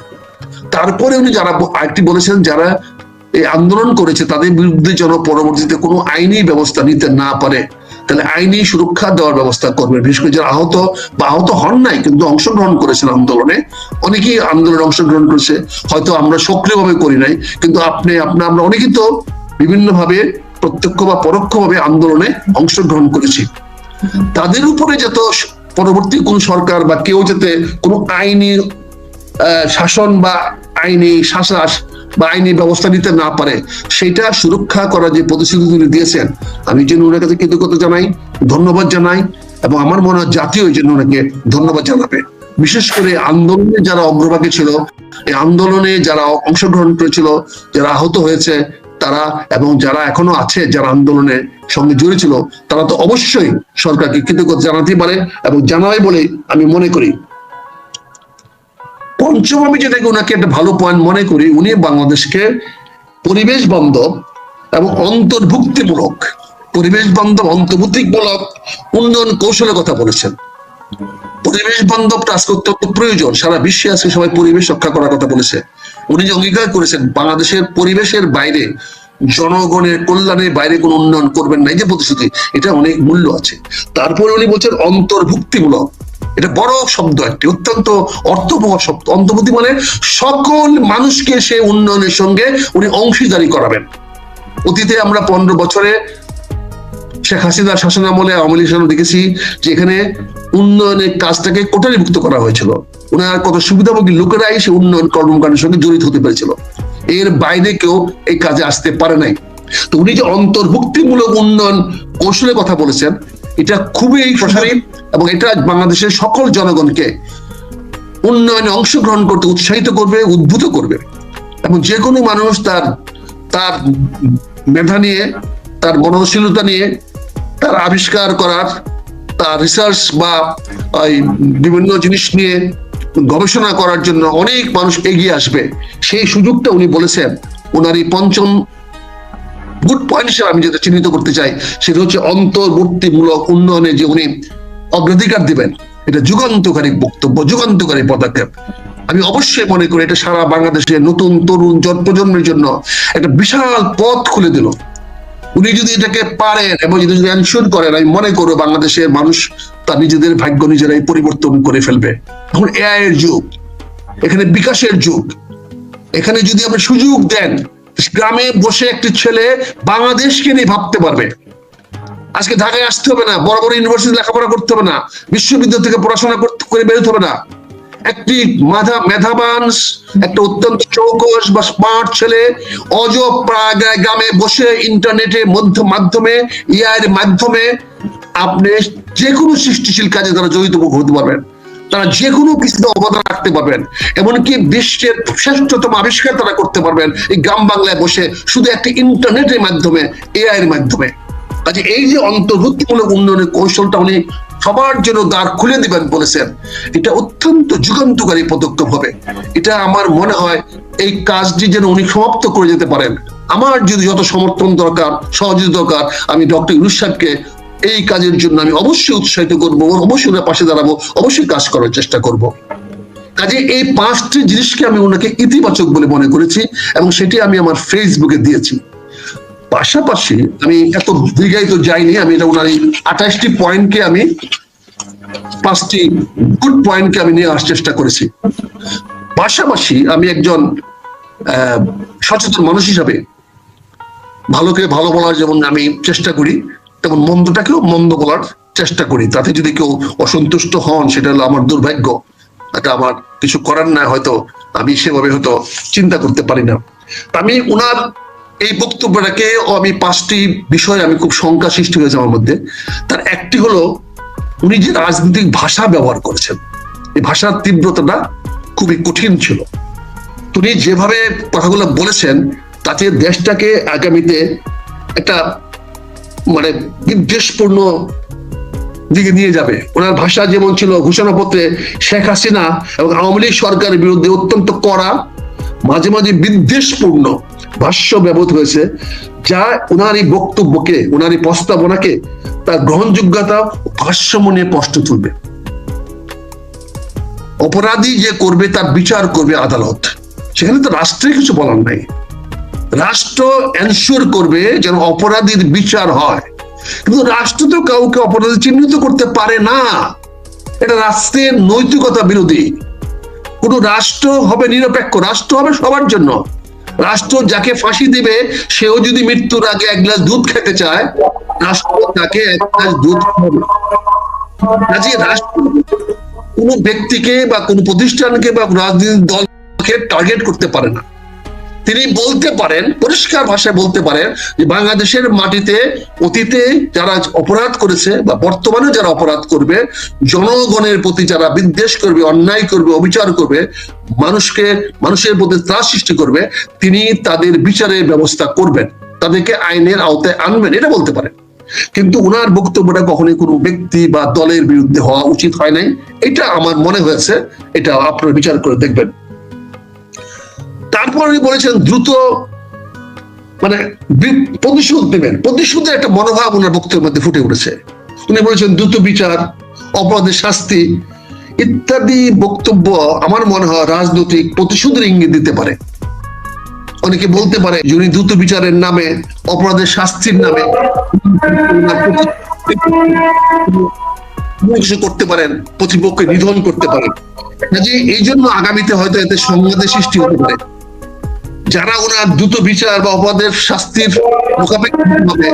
তারপরে উনি যারা আরেকটি বলেছেন, যারা এই আন্দোলন করেছে তাদের বিরুদ্ধে যেন পরবর্তীতে কোনো আইনি ব্যবস্থা নিতে না পারে, তাহলে আইনি সুরক্ষা দেওয়ার ব্যবস্থা করবে। বিশেষ করে যারা আহত বা আহত হন নাই কিন্তু অংশগ্রহণ করেছেন আন্দোলনে, অনেকেই আন্দোলনে অংশগ্রহণ করেছে, হয়তো আমরা সক্রিয়ভাবে করি নাই, কিন্তু আমরা অনেকেই তো বিভিন্ন ভাবে প্রত্যক্ষ বা পরোক্ষ ভাবে আন্দোলনে অংশগ্রহণ করেছি। তাদের উপরে যত পরবর্তী কোন সরকার বা কেউ যাতে কোনো আইনি শাসন বা আইনি শাসাস বা আইনি ব্যবস্থা নিতে না পারে, সেটা সুরক্ষা করার যে প্রতিশ্রুতি তিনি দিয়েছেন, আমি যেন ওনার কাছে কৃতজ্ঞতা জানাই, ধন্যবাদ জানাই, এবং আমার মনে হয় জাতীয় জন্য ওনাকে ধন্যবাদ জানাবে। বিশেষ করে আন্দোলনে যারা অগ্রভাগে ছিল, এই আন্দোলনে যারা অংশগ্রহণ করেছিল, যারা আহত হয়েছে তারা, এবং যারা এখনো আছে যারা আন্দোলনের সঙ্গে জড়িত ছিল, তারা তো অবশ্যই সরকারকে কৃতজ্ঞতা জানাতে পারে এবং জানাবে বলে আমি মনে করি। পঞ্চম আমি যেটাকে ওনাকে একটা ভালো পয়েন্ট মনে করি, উনি বাংলাদেশকে পরিবেশ বান্ধব এবং অন্তর্ভুক্তিমূলক, পরিবেশ বান্ধব অন্তর্ভুক্তিমূলক উন্নয়ন কৌশলের কথা বলেছেন। পরিবেশ বান্ধবটা আজকে অত্যন্ত প্রয়োজন, সারা বিশ্বে আজকে সবাই পরিবেশ রক্ষা করার কথা বলেছে। উনি যে অঙ্গীকার করেছেন বাংলাদেশের পরিবেশের বাইরে, জনগণের কল্যাণের বাইরে কোন উন্নয়ন করবেন না, এই যে প্রতিশ্রুতি, এটা অনেক মূল্য আছে। তারপরে উনি বলছেন অন্তর্ভুক্তিমূলক, এটা বড় শব্দ, একটি অত্যন্ত অর্থবহ শব্দ। অন্তর্ভুক্তি মানে সকল মানুষকে সে উন্নয়নের সঙ্গে উনি অংশীদারি করাবেন। অতীতে আমরা 15 বছরে শেখ হাসিনার শাসনামলে, আওয়ামী লীগ শাসন দেখেছি যে এখানে উন্নয়নের কাজটাকে কোটারিভুক্ত করা হয়েছিল। ওনার কত সুবিধাভোগী লোকেরাই সে উন্নয়ন কর্মকাণ্ডের সঙ্গে জড়িত হতে পেরেছিল, এর বাইরে কেউ এই কাজে আসতে পারে নাই। তো উনি যে অন্তর্ভুক্তিমূলক উন্নয়ন কৌশলের কথা বলেছেন, এটা খুবই প্রসারিত এবং এটা বাংলাদেশের সকল জনগণকে উন্নয়নে অংশগ্রহণ করতে উৎসাহিত করবে, উদ্বুদ্ধ করবে। এবং যে কোনো মানুষ তার মেধা নিয়ে, তার মননশীলতা নিয়ে, তার আবিষ্কার করার, তার রিসার্চ বা বিভিন্ন জিনিস নিয়ে গবেষণা করার জন্য অনেক মানুষ এগিয়ে আসবে। সেই সুযোগটা উনি বলেছেন। ওনার এই পঞ্চম গুড পয়েন্ট হিসেবে আমি যেটা চিহ্নিত করতে চাই, সেটা হচ্ছে অন্তর্বর্তীমূলক উন্নয়নে যে উনি অগ্রাধিকার দিবেন, এটা যুগান্তকারী বক্তব্য, যুগান্তকারী পদক্ষেপ। আমি অবশ্যই মনে করি এটা সারা বাংলাদেশের নতুন তরুণ প্রজন্মের জন্য একটা বিশাল পথ খুলে দিল। উনি যদি এটাকে পারেন এবং যদি এনশিওর করেন, আমি মনে করবো বাংলাদেশের মানুষ তার নিজেদের ভাগ্য নিজেরাই পরিবর্তন করে ফেলবে। এখন এআই এর যুগ, এখানে বিকাশের যুগ। এখানে যদি আপনি সুযোগ দেন, গ্রামে বসে একটি ছেলে বাংলাদেশকে নিয়ে ভাবতে পারবে। আজকে ঢাকায় আসতে হবে না, বড় বড় ইউনিভার্সিটি লেখাপড়া করতে হবে না, বিশ্ববিদ্যালয় থেকে পড়াশোনা করে বেরোতে হবে না। একটি মেধাবান, একটা অত্যন্ত চৌকস বা স্মার্ট ছেলে গ্রামে বসে ইন্টারনেটের মাধ্যমে এআই এর মাধ্যমে আপনি যে কোনো সৃষ্টিশীল কাজে তারা জড়িত হতে পারবেন, তারা যে কোনো কিছুতে অবদান রাখতে পারবেন, এমনকি বিশ্বের শ্রেষ্ঠতম আবিষ্কার তারা করতে পারবেন এই গ্রাম বাংলায় বসে, শুধু একটা ইন্টারনেটের মাধ্যমে, এআই এর মাধ্যমে। কাজে এই যে অন্তর্ভুক্তিমূলক উন্নয়নের কৌশলটা উনি সবার জন্য দ্বার খুলে দিবেন বলেছেন, এটা অত্যন্ত যুগান্তকারী পদক্ষেপ হবে। এটা আমার মনে হয় এই কাজটি যেন উনি সমাপ্ত করে যেতে পারেন। আমার যদি যত সমর্থন দরকার, সহযোগিতা দরকার, আমি ডক্টর ইউনূস সাহেবকে এই কাজের জন্য আমি অবশ্যই উৎসাহিত করবো, অবশ্যই ওনার পাশে দাঁড়াবো, অবশ্যই কাজ করার চেষ্টা করব। কাজে এই 5টি জিনিসকে আমি ওনাকে ইতিবাচক বলে মনে করেছি এবং সেটি আমি আমার ফেসবুকে দিয়েছি। পাশাপাশি আমি এত দীর্ঘায়িত যাইনি, আমি এটা ওনার এই 28টি পয়েন্টকে আমি 5টি গুড পয়েন্টকে আমি নিয়ে আসার চেষ্টা করেছি। পাশাপাশি আমি একজন সচেতন মানুষ হিসাবে ভালোকে ভালো বলার যেমন আমি চেষ্টা করি, তেমন মন্দটাকেও মন্দ বলার চেষ্টা করি। তাতে যদি কেউ অসন্তুষ্ট হন, সেটা হলো আমার দুর্ভাগ্য, এটা আমার কিছু করার না, হয়তো আমি সেভাবে হয়তো চিন্তা করতে পারি না। আমি ওনার এই বক্তব্যটাকে আমি 5টি বিষয় আমি খুব শঙ্কা সৃষ্টি হয়েছে আমার মধ্যে। তার একটি হলো উনি যে রাজনৈতিক ভাষা ব্যবহার করেছেন, এই ভাষার তীব্রতাটা খুবই কঠিন ছিল। উনি যেভাবে কথাগুলো বলেছেন তাতে দেশটাকে আগামীতে একটা মানে বিদ্বেষপূর্ণ দিকে নিয়ে যাবে। ওনার ভাষা যেমন ছিল ঘোষণাপত্রে শেখ হাসিনা এবং আওয়ামী লীগ সরকারের বিরুদ্ধে অত্যন্ত কড়া, মাঝে মাঝে বিদ্বেষপূর্ণ ভাষ্য ব্যবহৃত হয়েছে, যা ওনার এই বক্তব্যকে, ওনার এই প্রস্তাবনাকে তার গ্রহণযোগ্যতা ভারসাম্য নিয়ে প্রশ্ন তুলবে। অপরাধী যে করবে তার বিচার করবে আদালত, সেখানে তো রাষ্ট্রের কিছু বলার নাই। রাষ্ট্র এনশিওর করবে যেন অপরাধীর বিচার হয়, কিন্তু রাষ্ট্র তো কাউকে অপরাধী চিহ্নিত করতে পারে না। এটা রাষ্ট্রের নৈতিকতা বিরোধী। কোন রাষ্ট্র হবে নিরপেক্ষ, রাষ্ট্র হবে সবার জন্য। রাষ্ট্র যাকে ফাঁসি দিবে সেও যদি মৃত্যুর আগে 1 গ্লাস দুধ খেতে চায়, রাষ্ট্র তাকে 1 গ্লাস দুধ খাবে। কাজে রাষ্ট্র কোন ব্যক্তিকে বা কোন প্রতিষ্ঠানকে বা রাজনৈতিক দলকে টার্গেট করতে পারে না। তিনি বলতে পারেন, পরিষ্কার ভাষায় বলতে পারেন যে বাংলাদেশের মাটিতে অতীতে যারা অপরাধ করেছে বা বর্তমানে যারা অপরাধ করবে, জনগণের প্রতি যারা বিদ্বেষ করবে, অন্যায় করবে, অবিচার করবে, মানুষের প্রতি ত্রাস সৃষ্টি করবে, তিনি তাদের বিচারের ব্যবস্থা করবেন, তাদেরকে আইনের আওতায় আনবেন, এটা বলতে পারেন। কিন্তু ওনার বক্তব্যটা কখনোই কোনো ব্যক্তি বা দলের বিরুদ্ধে হওয়া উচিত হয় নাই, এটা আমার মনে হয়েছে। এটা আপনারা বিচার করে দেখবেন। তারপর উনি বলেছেন দ্রুত মানে প্রতিশোধ নেবেন, প্রতিশোধের একটা মনোভাব ওনার বক্তব্যের মধ্যে ফুটে উঠেছে। উনি বলেছেন দ্রুত বিচার, অপরাধের শাস্তি ইত্যাদি বক্তব্য আমার মনে হয় রাজনৈতিক প্রতিশোধের ইঙ্গিত দিতে পারে। অনেকে বলতে পারে যে উনি দ্রুত বিচারের নামে, অপরাধের শাস্তির নামে কিছু করতে পারেন, প্রতিপক্ষকে নিধন করতে পারেন। এই জন্য আগামীতে হয়তো এতে সংঘাতের সৃষ্টি হতে পারে। যারা ওনার দ্রুত বিচার বা অপরাধের শাস্তির মোকাবেলা হবে,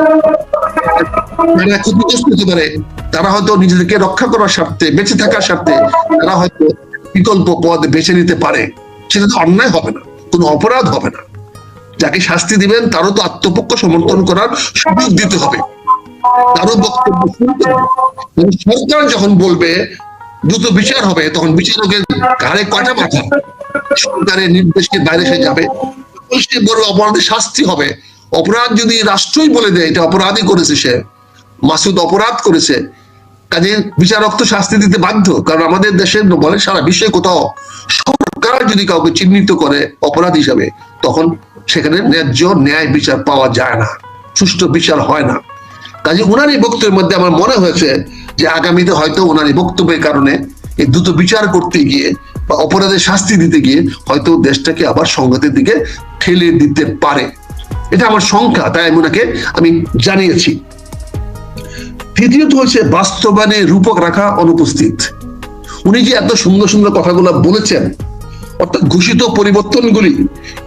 যারা ক্ষতিগ্রস্ত হতে পারে, তারা হয়তো নিজেদেরকে রক্ষা করার স্বার্থে, বেঁচে থাকার স্বার্থে তারা হয়তো বিকল্প পথ বেছে নিতে পারে। সেটা তো অন্যায় হবে না, কোনো অপরাধ হবে না। যাকে শাস্তি দিবেন তারও তো আত্মপক্ষ সমর্থন করার সুযোগ দিতে হবে, তারও বক্তব্য শুনতে হবে। সরকার যখন বলবে দ্রুত বিচার হবে, তখন বিচারকের ঘাড়ে কয়টা মাথা? সরকারের নির্দেশের বাইরে সে যাবে, সে বড় অপরাধের শাস্তি হবে। অপরাধ যদি রাষ্ট্রই বলে দেয় এটা অপরাধই করেছে, সে মাসুদ অপরাধ করেছে, কাজে বিচারক তো শাস্তি দিতে বাধ্য। কারণ আমাদের দেশের বলে সারা বিশ্বে কোথাও সরকার যদি কাউকে চিহ্নিত করে অপরাধ হিসাবে, তখন সেখানে ন্যায্য ন্যায় বিচার পাওয়া যায় না, সুষ্ঠু বিচার হয় না। কাজে ওনার এই বক্তব্যের মধ্যে আমার মনে হয়েছে যে আগামীতে হয়তো ওনার এই বক্তব্যের কারণে এই দ্রুত বিচার করতে গিয়ে বা অপরাধের শাস্তি দিতে গিয়ে হয়তো দেশটাকে আবার সংঘাতের দিকে ঠেলে দিতে পারে। এটা আমার সংখ্যা, তাই আমি ওনাকে আমি জানিয়েছি। তৃতীয়ত হচ্ছে বাস্তবায়নে রূপক রাখা অনুপস্থিত। উনি যে এত সুন্দর সুন্দর কথাগুলো বলেছেন, অর্থাৎ ঘোষিত পরিবর্তনগুলি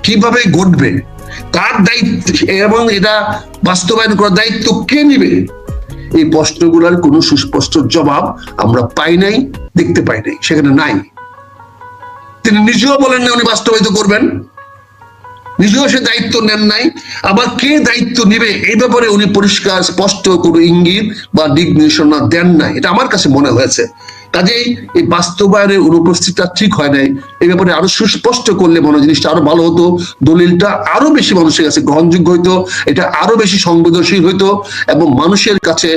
কিভাবে ঘটবে, কার দায়িত্ব এবং এটা বাস্তবায়ন করার দায়িত্ব কে নিবে, এই প্রশ্নগুলোর কোনো সুস্পষ্ট জবাব আমরা পাই নাই, দেখতে পাই নাই, সেখানে নাই। তিনি নিজেও বলেন না উনি বাস্তবায়িত করবেন, নিজেও সে দায়িত্ব নেন নাই। আবার কে দায়িত্ব নিবে এই ব্যাপারে উনি পরিষ্কার স্পষ্ট কোনো ইঙ্গিত বা দিক নির্দেশনা দেন নাই, এটা আমার কাছে মনে হয়েছে। কাজেই এই বাস্তবায়নের অনুপস্থিতিটা ঠিক হয় নাই। এই ব্যাপারে আরো সুস্পষ্ট করলে মনে জিনিসটা আরো ভালো হতো, দলিলটা আরো বেশি মানুষের কাছে গ্রহণযোগ্য হইতো, এটা আরো বেশি সংবেদনশীল হইতো এবং মানুষের কাছে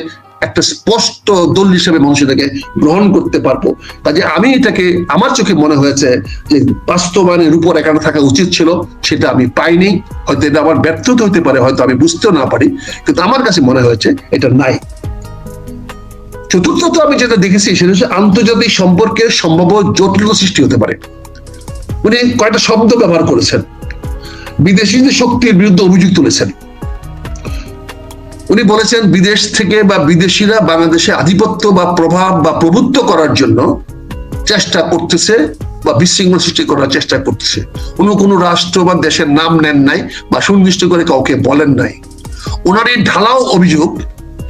একটা স্পষ্ট দলিল হিসেবে মানুষ এটাকে গ্রহণ করতে পারবো। কাজে আমি এটাকে আমার চোখে মনে হয়েছে যে বাস্তবায়নের উপর এখানে থাকা উচিত ছিল, সেটা আমি পাইনি। হয়তো এটা আমার ব্যর্থতা হতে পারে, হয়তো আমি বুঝতেও না পারি, কিন্তু আমার কাছে মনে হয়েছে এটা নাই। চতুর্থত আমি যেটা দেখেছি সেটা হচ্ছে আন্তর্জাতিক সম্পর্কের সম্ভাব্য জটিলতা সৃষ্টি হতে পারে। উনি কয়েকটা শব্দ ব্যবহার করেছেন, বিদেশি শক্তির বিরুদ্ধে অভিযোগ তুলেছেন। উনি বলেছেন বিদেশ থেকে বা বিদেশিরা বাংলাদেশে আধিপত্য বা প্রভাব বা প্রভুত্ব করার জন্য চেষ্টা করতেছে বা বিশৃঙ্খলা সৃষ্টি করার চেষ্টা করতেছে। উনি কোনো রাষ্ট্র বা দেশের নাম নেন নাই বা সুনির্দিষ্ট করে কাউকে বলেন নাই। ওনার এই ঢালাও অভিযোগ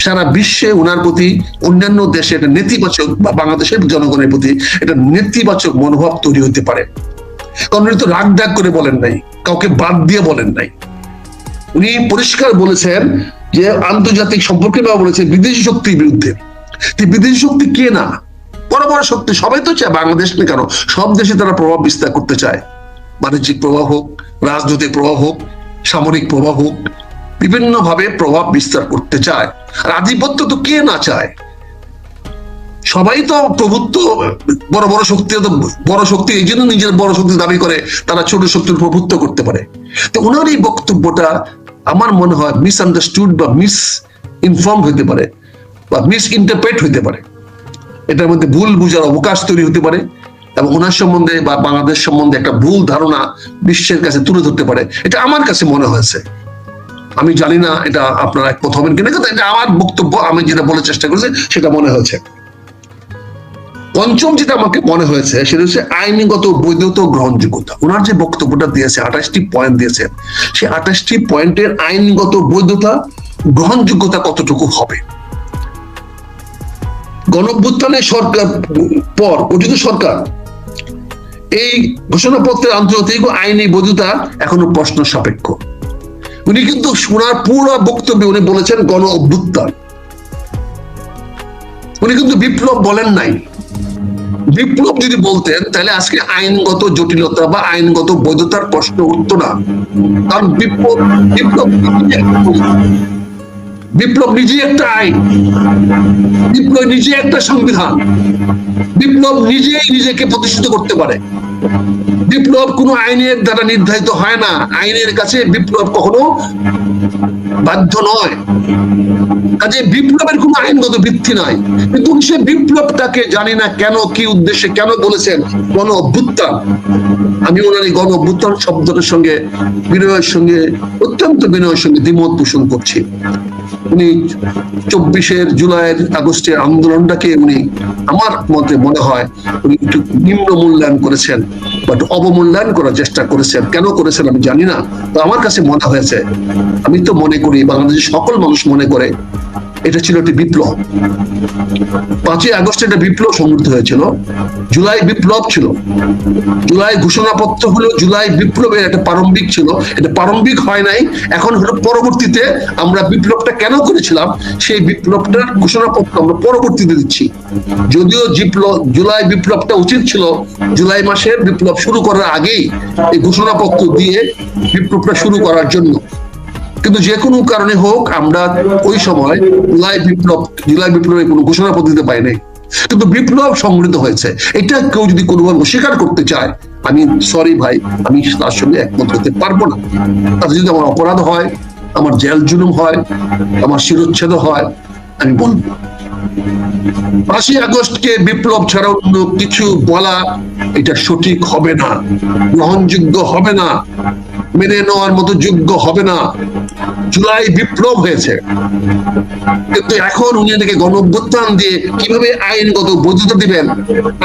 সারা বিশ্বে ওনার প্রতি অন্যান্য দেশে এটা নেতিবাচক বা বাংলাদেশের জনগণের প্রতি এটা নেতিবাচক মনোভাব তৈরি হতে পারে। কারণ উনি তো রাগ ডাক করে বলেন নাই, কাউকে বাদ দিয়ে বলেন নাই। উনি পরিষ্কার বলেছেন যে আন্তর্জাতিক সম্পর্কে বলেছেন বিদেশি শক্তির বিরুদ্ধে। বিদেশি শক্তি কে না, বড় বড় শক্তি সবাই তো চায় বাংলাদেশ নিয়ে, কেন সব দেশে তারা প্রভাব বিস্তার করতে চায়, বাণিজ্যিক প্রভাব হোক, রাজনৈতিক প্রভাব হোক, সামরিক প্রভাব হোক, বিভিন্ন ভাবে প্রভাব বিস্তার করতে চায়। আর আধিপত্য তো কে না চায়, সবাই তো প্রভুত্ব, বড় বড় শক্তি তো বড় শক্তি এই জন্য নিজের বড় শক্তি দাবি করে, তারা ছোট শক্তির প্রভুত্ব করতে পারে। তো ওনার এই বক্তব্যটা আমার মনে হয় মিসআন্ডারস্টুড বা মিস ইনফর্ম হইতে পারে বা মিস ইন্টারপ্রেট হইতে পারে। এটার মধ্যে ভুল বুঝার অবকাশ তৈরি হতে পারে এবং ওনার সম্বন্ধে বা বাংলাদেশ সম্বন্ধে একটা ভুল ধারণা বিশ্বের কাছে তুলে ধরতে পারে। এটা আমার কাছে মনে হয়েছে, আমি জানি না এটা আপনারা একমত হবেন কিনা, কিন্তু এটা আমার বক্তব্য, আমি যেটা বলার চেষ্টা করেছি সেটা মনে হয়েছে। পঞ্চম যেটা আমাকে মনে হয়েছে সেটা হচ্ছে আইনগত বৈধতা গ্রহণযোগ্যতা। ওনার যে বক্তব্যটা দিয়েছে 28টি পয়েন্ট দিয়েছেন, সেই 28টি পয়েন্টের আইনগত বৈধতা গ্রহণযোগ্যতা কতটুকু হবে। গণঅভ্যুত্থানের সরকার পর গঠিত সরকার এই ঘোষণাপত্রের আন্তর্জাতিক আইনি বৈধতা এখনো প্রশ্ন সাপেক্ষ। উনি কিন্তু ওনার পুরো বক্তব্যে উনি বলেছেন গণ অভ্যুত্থান, উনি কিন্তু বিপ্লব বলেন নাই। বিপ্লব যদি বলতেন তাহলে আজকে আইনগত জটিলতা বা আইনগত বৈধতার প্রশ্ন উঠতো না। কারণ বিপ্লব নিজে একটা আইন, বিপ্লব নিজে একটা সংবিধান, বিপ্লব নিজেই নিজেকে প্রতিষ্ঠিত করতে পারে। বিপ্লব কোনো আইনের দ্বারা নির্ধারিত হয় না, আইনের কাছে বিপ্লব কখনো বাধ্য নয়। কাজে বিপ্লবের কোনো আইনগত ভিত্তি নাই। কিন্তু সে বিপ্লবটাকে জানি না কেন, কি উদ্দেশ্যে কেন বলেছেন গণ অভ্যুত্থান। আমি ওনার এই গণ অভ্যুত্থান শব্দটার সঙ্গে বিনয়ের সঙ্গে, অত্যন্ত বিনয়ের সঙ্গে দ্বিমত পোষণ করছি। উনি 24 জুলাইয়ের আগস্টের আন্দোলনটাকে উনি আমার মতে মনে হয় উনি একটু নিম্ন মূল্যায়ন করেছেন বা অবমূল্যায়ন করার চেষ্টা করেছেন। কেন করেছেন আমি জানি না, তো আমার কাছে মনে হয়েছে, আমি তো মনে করি বাংলাদেশের সকল মানুষ মনে করে এটা ছিল একটি বিপ্লব। 5ই আগস্ট একটা বিপ্লব সংঘটিত হয়েছিল, জুলাই বিপ্লব ছিল, জুলাই ঘোষণাপত্র হলো জুলাই বিপ্লবের একটা প্রারম্ভিক ছিল, এটা প্রারম্ভিক হয় নাই। এখন হলো পরবর্তীতে আমরা বিপ্লবটা কেন করেছিলাম সেই বিপ্লবটার ঘোষণাপত্র আমরা পরবর্তীতে দিচ্ছি। যদিও জুলাই বিপ্লবটা উচিত ছিল জুলাই মাসের বিপ্লব শুরু করার আগেই এই ঘোষণাপত্র দিয়ে বিপ্লবটা শুরু করার জন্য, কিন্তু যে কোনো কারণে হোক আমরা ওই সময় জুলাই বিপ্লবের কোনো ঘোষণাপত্র দিতে পাই নাই। কিন্তু বিপ্লব সংগঠিত হয়েছে, এটা কেউ যদি কোনোভাবে অস্বীকার করতে চায়, আমি সরি ভাই, আমি তার সঙ্গে একমত হতে পারবো না। তাতে যদি আমার অপরাধ হয়, আমার জেল জুলুম হয়, আমার শিরোচ্ছেদ হয়, আমি বলবো। 5ই আগস্টকে বিপ্লব ছাড়া অন্য কিছু বলা এটা সঠিক হবে না, গ্রহণযোগ্য হবে না, মেনে নেওয়ার মতো যোগ্য হবে না। জুলাই বিপ্লব হয়েছে, কিন্তু এখন উনি এটাকে গণঅভ্যুত্থান দিয়ে কিভাবে আইনগত বৈধতা দিবেন,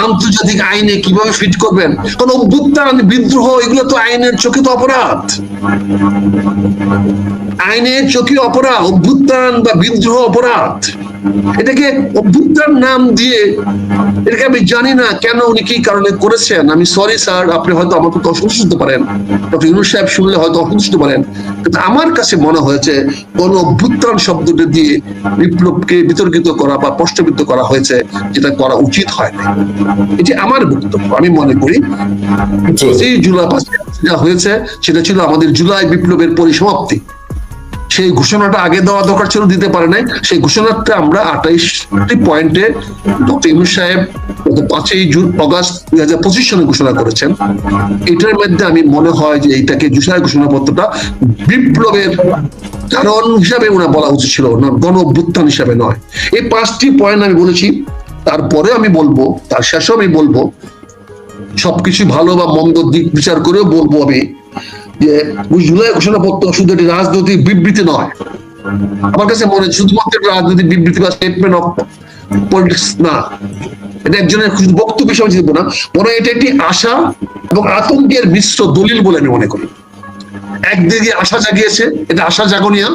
আন্তর্জাতিক আইনে কিভাবে ফিট করবেন? কারণ অভ্যুত্থান, বিদ্রোহ এগুলো তো আইনের চোখে তো অপরাধ, আইনের চোখে অপরাধ। অভ্যুত্থান বা বিদ্রোহ অপরাধ। এটাকে অভ্যুত্থান নাম দিয়ে, এটাকে আমি জানি না কেন উনি কি কারণে করেছেন। আমি সরি স্যার, আপনি হয়তো আমার প্রতি অসন্তুষ্ট হতে পারেন, ডক্টর ইউনূস সাহেব শুনলে হয়তো অসন্তুষ্ট পারেন, কিন্তু আমার কাছে মনে হয়েছে কোন অভ্যুত্থান শব্দটি দিয়ে বিপ্লবকে বিতর্কিত করা বা প্রশ্নবিদ্ধ করা হয়েছে, যেটা করা উচিত হয় না। এটি আমার বক্তব্য। আমি মনে করি জুলাই 5 যা হয়েছে সেটা ছিল আমাদের জুলাই বিপ্লবের পরিসমাপ্তি। সেই ঘোষণাটা আগে দেওয়া দরকার ছিল, দিতে পারে নাই। সেই ঘোষণাটা আমরা 28টি পয়েন্টে ডক্টর ইউনূস সাহেব গত 5ই আগস্ট 2025 সনে ঘোষণা করেছেন। এটার মধ্যে আমি মনে হয় যে এইটাকে জুলাই ঘোষণাপত্রটা বিপ্লবের কারণ হিসাবে ওনার বলা উচিত ছিল, গণ অভ্যুত্থান হিসাবে নয়। এই 5টি পয়েন্ট আমি বলেছি। তারপরে আমি বলবো, তার শেষে আমি বলবো, সবকিছু ভালো বা মন্দ দিক বিচার করেও বলবো আমি যে জুলাই ঘোষণাপত্র শুধু একটি রাজনৈতিক বিবৃতি নয়। আমার কাছে মনে হয় শুধুমাত্র রাজনৈতিক বিবৃতি বা স্টেটমেন্ট অফ পলিটিক্স না, এটা একজনের শুধু বক্তব্য হিসেবে চিনব না, বরং এটা একটি আশা এবং আতঙ্কের মিশ্র দলিল বলে আমি মনে করি। একদিকে আশা জাগিয়েছে, এটা আশা জাগনিয়া,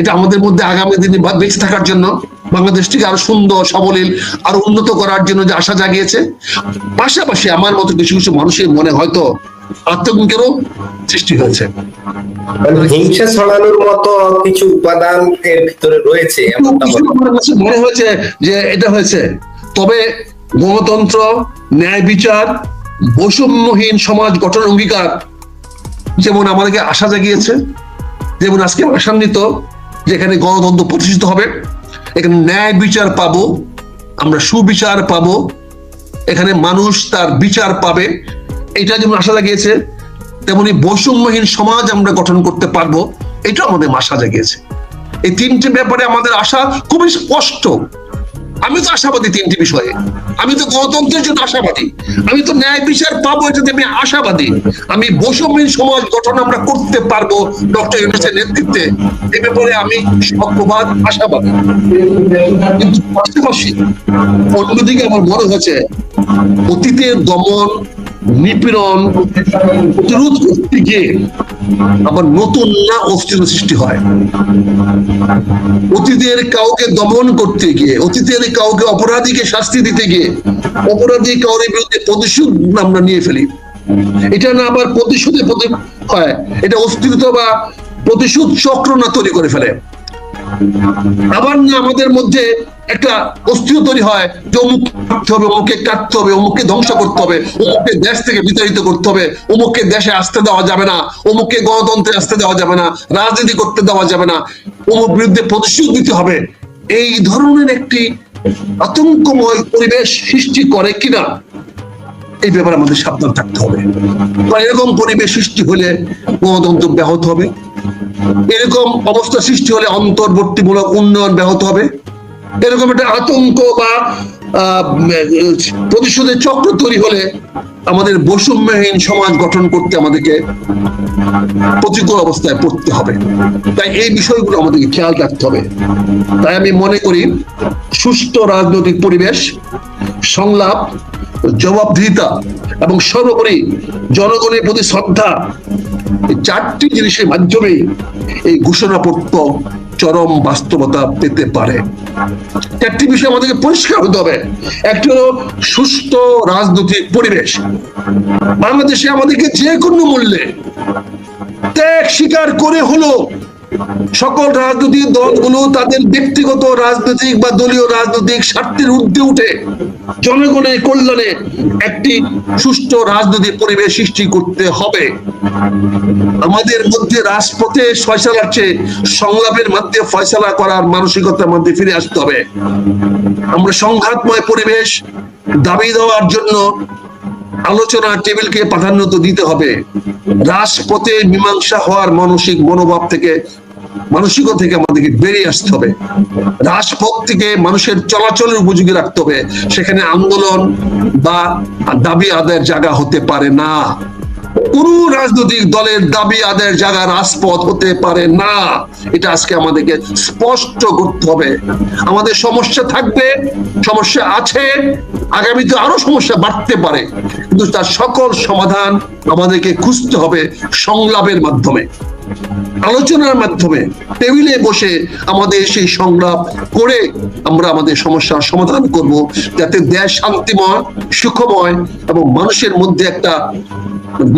এটা আমাদের মধ্যে আগামী দিনে বেঁচে থাকার জন্য, বাংলাদেশটিকে আরো সুন্দর, সবলীল, আরো উন্নত করার জন্য যে আশা জাগিয়েছে। পাশাপাশি আমার মতো কিছু কিছু মানুষের মনে হয়তো আতঙ্কেরও সৃষ্টি হয়েছে। হিংসা ছড়ানোর মতো কিছু উপাদান এর ভিতরে রয়েছে, আমার কাছে মনে হয়েছে যে এটা হয়েছে। তবে গণতন্ত্র, ন্যায় বিচার, বৈষম্যহীন সমাজ গঠনের অঙ্গীকার যেমন আমাদেরকে আশা জাগিয়েছে, যেমন আজকে আশান্বিত যেখানে গণতন্ত্র প্রতিষ্ঠিত হবে, এখানে ন্যায় বিচার পাবো, আমরা সুবিচার পাবো, এখানে মানুষ তার বিচার পাবে, এটা যেমন আশা জাগিয়েছে, তেমনি বৈষম্যহীন সমাজ আমরা গঠন করতে পারবো, এটা আমাদের আশা জাগিয়েছে। এই 3টি ব্যাপারে আমাদের আশা খুবই স্পষ্ট। আমি তো আশাবাদী 3টি বিষয়ে। আমি তো গণতন্ত্রের জন্য আশাবাদী, আমি তো ন্যায় বিচার পাবো এটাতে আমি আশাবাদী, আমি বৈষম্যহীন সমাজ গঠন আমরা করতে পারবো ডক্টর ইউনূসের নেতৃত্বে, এ ব্যাপারে আমি শতভাগ আশাবাদী। কিন্তু পাশাপাশি অন্যদিকে আমার মনে হয়েছে অতীতের দমন, নিপীড়ন প্রতিরোধ করতে গিয়ে আবার নতুন না অস্তিত্ব সৃষ্টি হয়। অতীতের কাউকে দমন করতে গিয়ে, অতীতের কাউকে অপরাধীকে শাস্তি দিতে গিয়ে অপরাধী কাউরের বিরুদ্ধে প্রতিশোধ আমরা নিয়ে ফেলি। এটা না আবার প্রতিশোধে হয়, এটা অস্তিত্ব বা প্রতিশোধ চক্র না তৈরি করে ফেলে। আবার না আমাদের মধ্যে একটা অস্থির তৈরি হয় যে অমুক কাটতে হবে, অমুকে কাটতে হবে, অমুককে ধ্বংস করতে হবে, অমুককে দেশ থেকে বিতাড়িত করতে হবে, অমুককে দেশে আসতে দেওয়া যাবে না, অমুককে গণতন্ত্রে আসতে দেওয়া যাবে না, রাজনীতি করতে দেওয়া যাবে না, অমুক বিরুদ্ধে প্রতিশোধ দিতে হবে। এই ধরনের একটি আতঙ্কময় পরিবেশ সৃষ্টি করে কিনা, এই ব্যাপারে আমাদের সাবধান থাকতে হবে। এরকম পরিবেশ সৃষ্টি হলে গণতন্ত্র ব্যাহত হবে, এরকম অবস্থা সৃষ্টি হলে অন্তর্বর্তীমূলক উন্নয়ন ব্যাহত হবে, এরকম একটা আতঙ্ক বা প্রতিশোধের চক্র তৈরি হলে আমাদের বৈষম্যহীন সমাজ গঠন করতে আমাদেরকে প্রতিকূল অবস্থায় পড়তে হবে। তাই এই বিষয়গুলো আমাদেরকে খেয়াল রাখতে হবে। তাই আমি মনে করি সুষ্ঠু রাজনৈতিক পরিবেশ, সংলাপ, জবাবদিহিতা এবং সর্বোপরি জনগণের প্রতি শ্রদ্ধা, এই 4টি জিনিসের মাধ্যমে এই ঘোষণাপত্র চরম বাস্তবতা পেতে পারে। 4টি বিষয় আমাদেরকে পরিষ্কার হতে হবে। একটি হলো সুষ্ঠু রাজনৈতিক পরিবেশ। বাংলাদেশে আমাদেরকে যে কোনো মূল্যে ত্যাগ স্বীকার করে হলো সকল রাজনৈতিক দলগুলো তাদের ব্যক্তিগত রাজনৈতিক বা দলীয় রাজনৈতিক স্বার্থের ঊর্ধ্বে উঠে জনগণের কল্যাণে একটি সুষ্ঠু রাজনৈতিক পরিবেশ সৃষ্টি করতে হবে। আমাদের মধ্যে রাজপথে ফয়সালার চেয়ে সংলাপের মধ্যে ফয়সালা করার মানসিকতার মধ্যে ফিরে আসতে হবে। আমরা সংঘাতময় পরিবেশ দাবি দেওয়ার জন্য আলোচনার টেবিলকে প্রাধান্য দিতে হবে। রাজপথে মীমাংসা হওয়ার মানসিক মনোভাব থেকে মানসিকতা থেকে আমাদেরকে বেরিয়ে আসতে হবে। রাজপথ থেকে মানুষের চলাচলের উপযোগী রাখতে হবে, সেখানে আন্দোলন বা দাবি আদায়ের জায়গা হতে পারে না। কোন রাজনৈতিক দলের দাবি আদায়ের জায়গা রাজপথ হতে পারে না। এটা আজকে আমাদেরকে স্পষ্ট করতে হবে। আমাদের সমস্যা থাকবে, সমস্যা আছে, আগামীতে আরো সমস্যা বাড়তে পারে, কিন্তু তার সকল সমাধান আমাদেরকে খুঁজতে হবে সংলাপের মাধ্যমে, আলোচনার মাধ্যমে, টেবিলে বসে আমাদের সেই সংলাপ করে আমরা আমাদের সমস্যার সমাধান করব, যাতে দেশ শান্তিময়, সুখময় এবং মানুষের মধ্যে একটা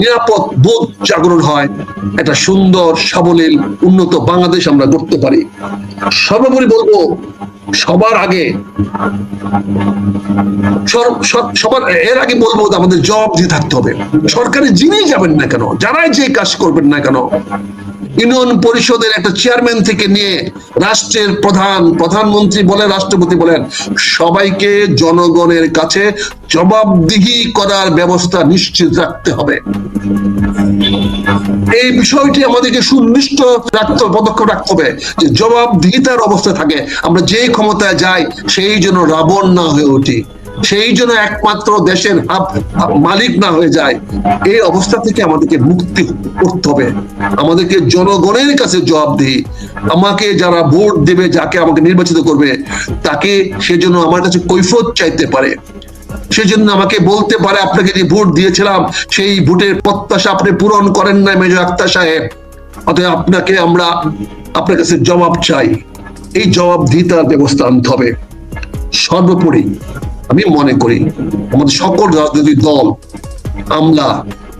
নিরাপদ বোধ জাগরণ হয়, একটা সুন্দর সাবলীল উন্নত বাংলাদেশ আমরা করতে পারি। সর্বোপরি বলবো, সবার আগে এর আগে বলবো আমাদের জবাব দিয়ে থাকতে হবে। সরকারে যিনি যাবেন না কেন, যারাই যে কাজ করবেন না কেন, ইউনিয়ন পরিষদের একটা চেয়ারম্যান থেকে নিয়ে রাষ্ট্রের প্রধানমন্ত্রী বলেন, রাষ্ট্রপতি বলেন, সবাইকে জনগণের কাছে জবাবদিহি করার ব্যবস্থা নিশ্চিত রাখতে হবে। এই বিষয়টি আমাদেরকে সুনিশ্চিত পদক্ষেপ রাখতে হবে যে জবাবদিহিতার অবস্থা থাকে। আমরা যে ক্ষমতায় যাই সেই জন্য রাবণ না হয়ে উঠি, সেই জন্য একমাত্র দেশের মালিক না হয়ে যায়। এই অবস্থা থেকে আমাদেরকে মুক্তি করতে হবে। আমাদেরকে জনগণের কাছে জবাবদিহি, আমাকে যারা ভোট দেবে, যাকে আমাকে নির্বাচিত করবে, তাকে সেজন্য আমার কাছে কৈফিয়ত চাইতে পারে, সেজন্য আমাকে বলতে পারে আপনাকে যে ভোট দিয়েছিলাম সেই ভোটের প্রত্যাশা আপনি পূরণ করেন নাই মেজর আক্তার সাহেব, অতএব আমরা আপনার কাছে জবাব চাই। এই জবাবদিহিতার ব্যবস্থা আনতে হবে। সর্বোপরি আমি মনে করি আমাদের সকল রাজনৈতিক দল, আমলা,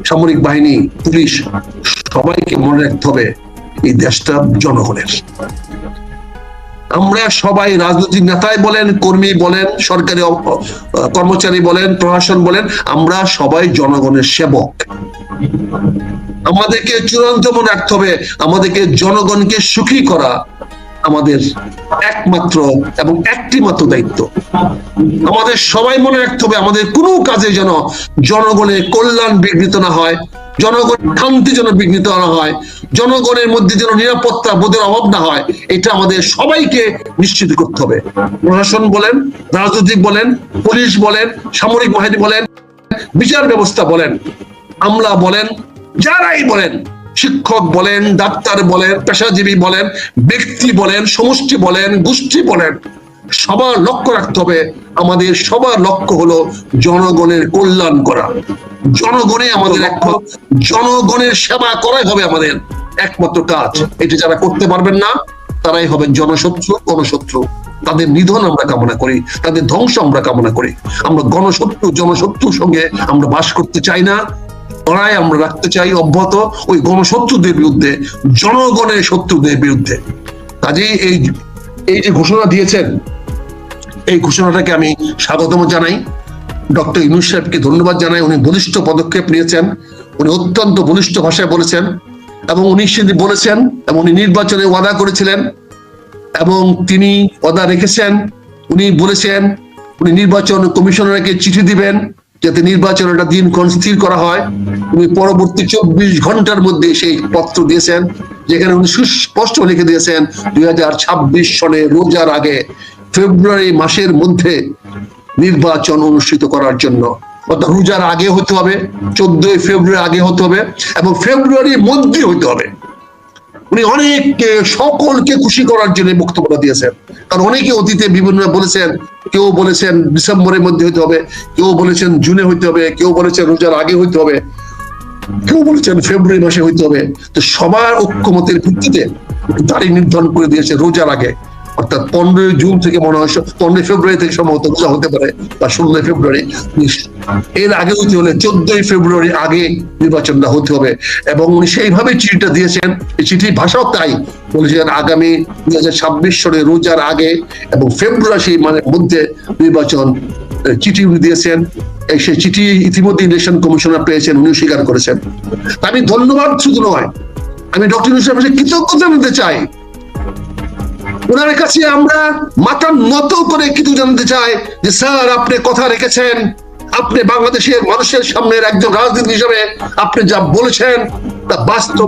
সামরিক বাহিনী, পুলিশ, সবাইকে মনে রাখতে হবে এই দেশটা জনগণের। আমরা সবাই, রাজনৈতিক নেতাই বলেন, কর্মী বলেন, সরকারি কর্মচারী বলেন, প্রশাসন বলেন, আমরা সবাই জনগণের সেবক। আমাদেরকে চূড়ান্ত মনে রাখতে হবে, আমাদেরকে জনগণকে সুখী করা আমাদের একমাত্র এবং একটি মাত্র দায়িত্ব। আমাদের সবাই মনে রাখতে হবে, আমাদের কোনো কাজে যেন জনগণের কল্যাণ বিঘ্নিত না হয়, জনগণ শান্তি যেন বিঘ্নিত না হয়, জনগণের মধ্যে যেন নিরাপত্তা বোধের অভাব না হয়, এটা আমাদের সবাইকে নিশ্চিত করতে হবে। প্রশাসন বলেন, রাজনৈতিক বলেন, পুলিশ বলেন, সামরিক বাহিনী বলেন, বিচার ব্যবস্থা বলেন, আমলা বলেন, যারাই বলেন, শিক্ষক বলেন, ডাক্তার বলেন, পেশাজীবী বলেন, ব্যক্তি বলেন, সমষ্টি বলেন, গোষ্ঠী বলেন, সবার লক্ষ্য রাখতে হবে, আমাদের সবার লক্ষ্য হলো জনগণের কল্যাণ করা। জনগণে আমাদের জনগণের সেবা করাই হবে আমাদের একমাত্র কাজ। এটা যারা করতে পারবেন না তারাই হবেন জনশত্রু, গণশত্রু। তাদের নিধন আমরা কামনা করি, তাদের ধ্বংস আমরা কামনা করি। আমরা জনশত্রুর সঙ্গে আমরা বাস করতে চাই না। লড়াই আমরা রাখতে চাই অব্যাহত ওই গণশত্রুদের বিরুদ্ধে, জনগণের শত্রুদের বিরুদ্ধে। কাজেই এই যে ঘোষণা দিয়েছেন, এই ঘোষণাটাকে আমি স্বাগতম জানাই। ডক্টর ইউনূস সাহেবকে ধন্যবাদ জানাই। উনি বলিষ্ঠ পদক্ষেপ নিয়েছেন, উনি অত্যন্ত বলিষ্ঠ ভাষায় বলেছেন, এবং উনি সেদিন বলেছেন, এবং উনি নির্বাচনে ওয়াদা করেছিলেন এবং তিনি ওয়াদা রেখেছেন। উনি বলেছেন উনি নির্বাচন কমিশনারকে চিঠি দিবেন যাতে নির্বাচনের একটা দিনক্ষণ স্থির করা হয়। উনি পরবর্তী 24 ঘন্টার মধ্যে সেই পত্র দিয়েছেন, যেখানে উনি সুস্পষ্ট লিখে দিয়েছেন 2026 সনে রোজার আগে, ফেব্রুয়ারি মাসের মধ্যে নির্বাচন অনুষ্ঠিত করার জন্য। অর্থাৎ রোজার আগে হতে হবে, 14 ফেব্রুয়ারি আগে হতে হবে, এবং ফেব্রুয়ারির মধ্যে হতে হবে। উনি অনেককে, সকলকে খুশি করার জন্য বক্তব্যটা দিয়েছেন। কারণ অনেকে অতীতে বিভিন্ন বলেছেন, কেউ বলেছেন ডিসেম্বরের মধ্যে হইতে হবে, কেউ বলেছেন জুনে হইতে হবে, কেউ বলেছেন রোজার আগে হইতে হবে, কেউ বলেছেন ফেব্রুয়ারি মাসে হইতে হবে। তো সবার ঐক্যমতের ভিত্তিতে তারিখ নির্ধারণ করে দিয়েছে রোজার আগে, অর্থাৎ 15 জুন থেকে মনে হয় 15 ফেব্রুয়ারি থেকে সম্ভবত রোজা হতে পারে, বা 16 ফেব্রুয়ারি। এর আগে হতে হলে 14 ফেব্রুয়ারি আগে নির্বাচনটা হতে হবে। এবং উনি সেইভাবে চিঠিটা দিয়েছেন। এই চিঠির ভাষাও তাই, বলেছেন আগামী 2026 সনে রোজার আগে এবং ফেব্রুয়ারি মানে মধ্যে নির্বাচন। চিঠি উনি দিয়েছেন। সেই চিঠি ইতিমধ্যে ইলেকশন কমিশনার পেয়েছেন, উনি স্বীকার করেছেন। আমি ধন্যবাদ শুধু নয়, আমি ডক্টর ইউনূস সাহেবের কৃতজ্ঞতা জানাতে চাই। ওনার কাছে আমরা মাথা নত করে কিছু জানতে চাই যে স্যার, আপনি কথা রেখেছেন, আপনি বাংলাদেশের মানুষের সামনে একজন রাজনীতি হিসেবে আপনি যা বলেছেন তা বাস্তব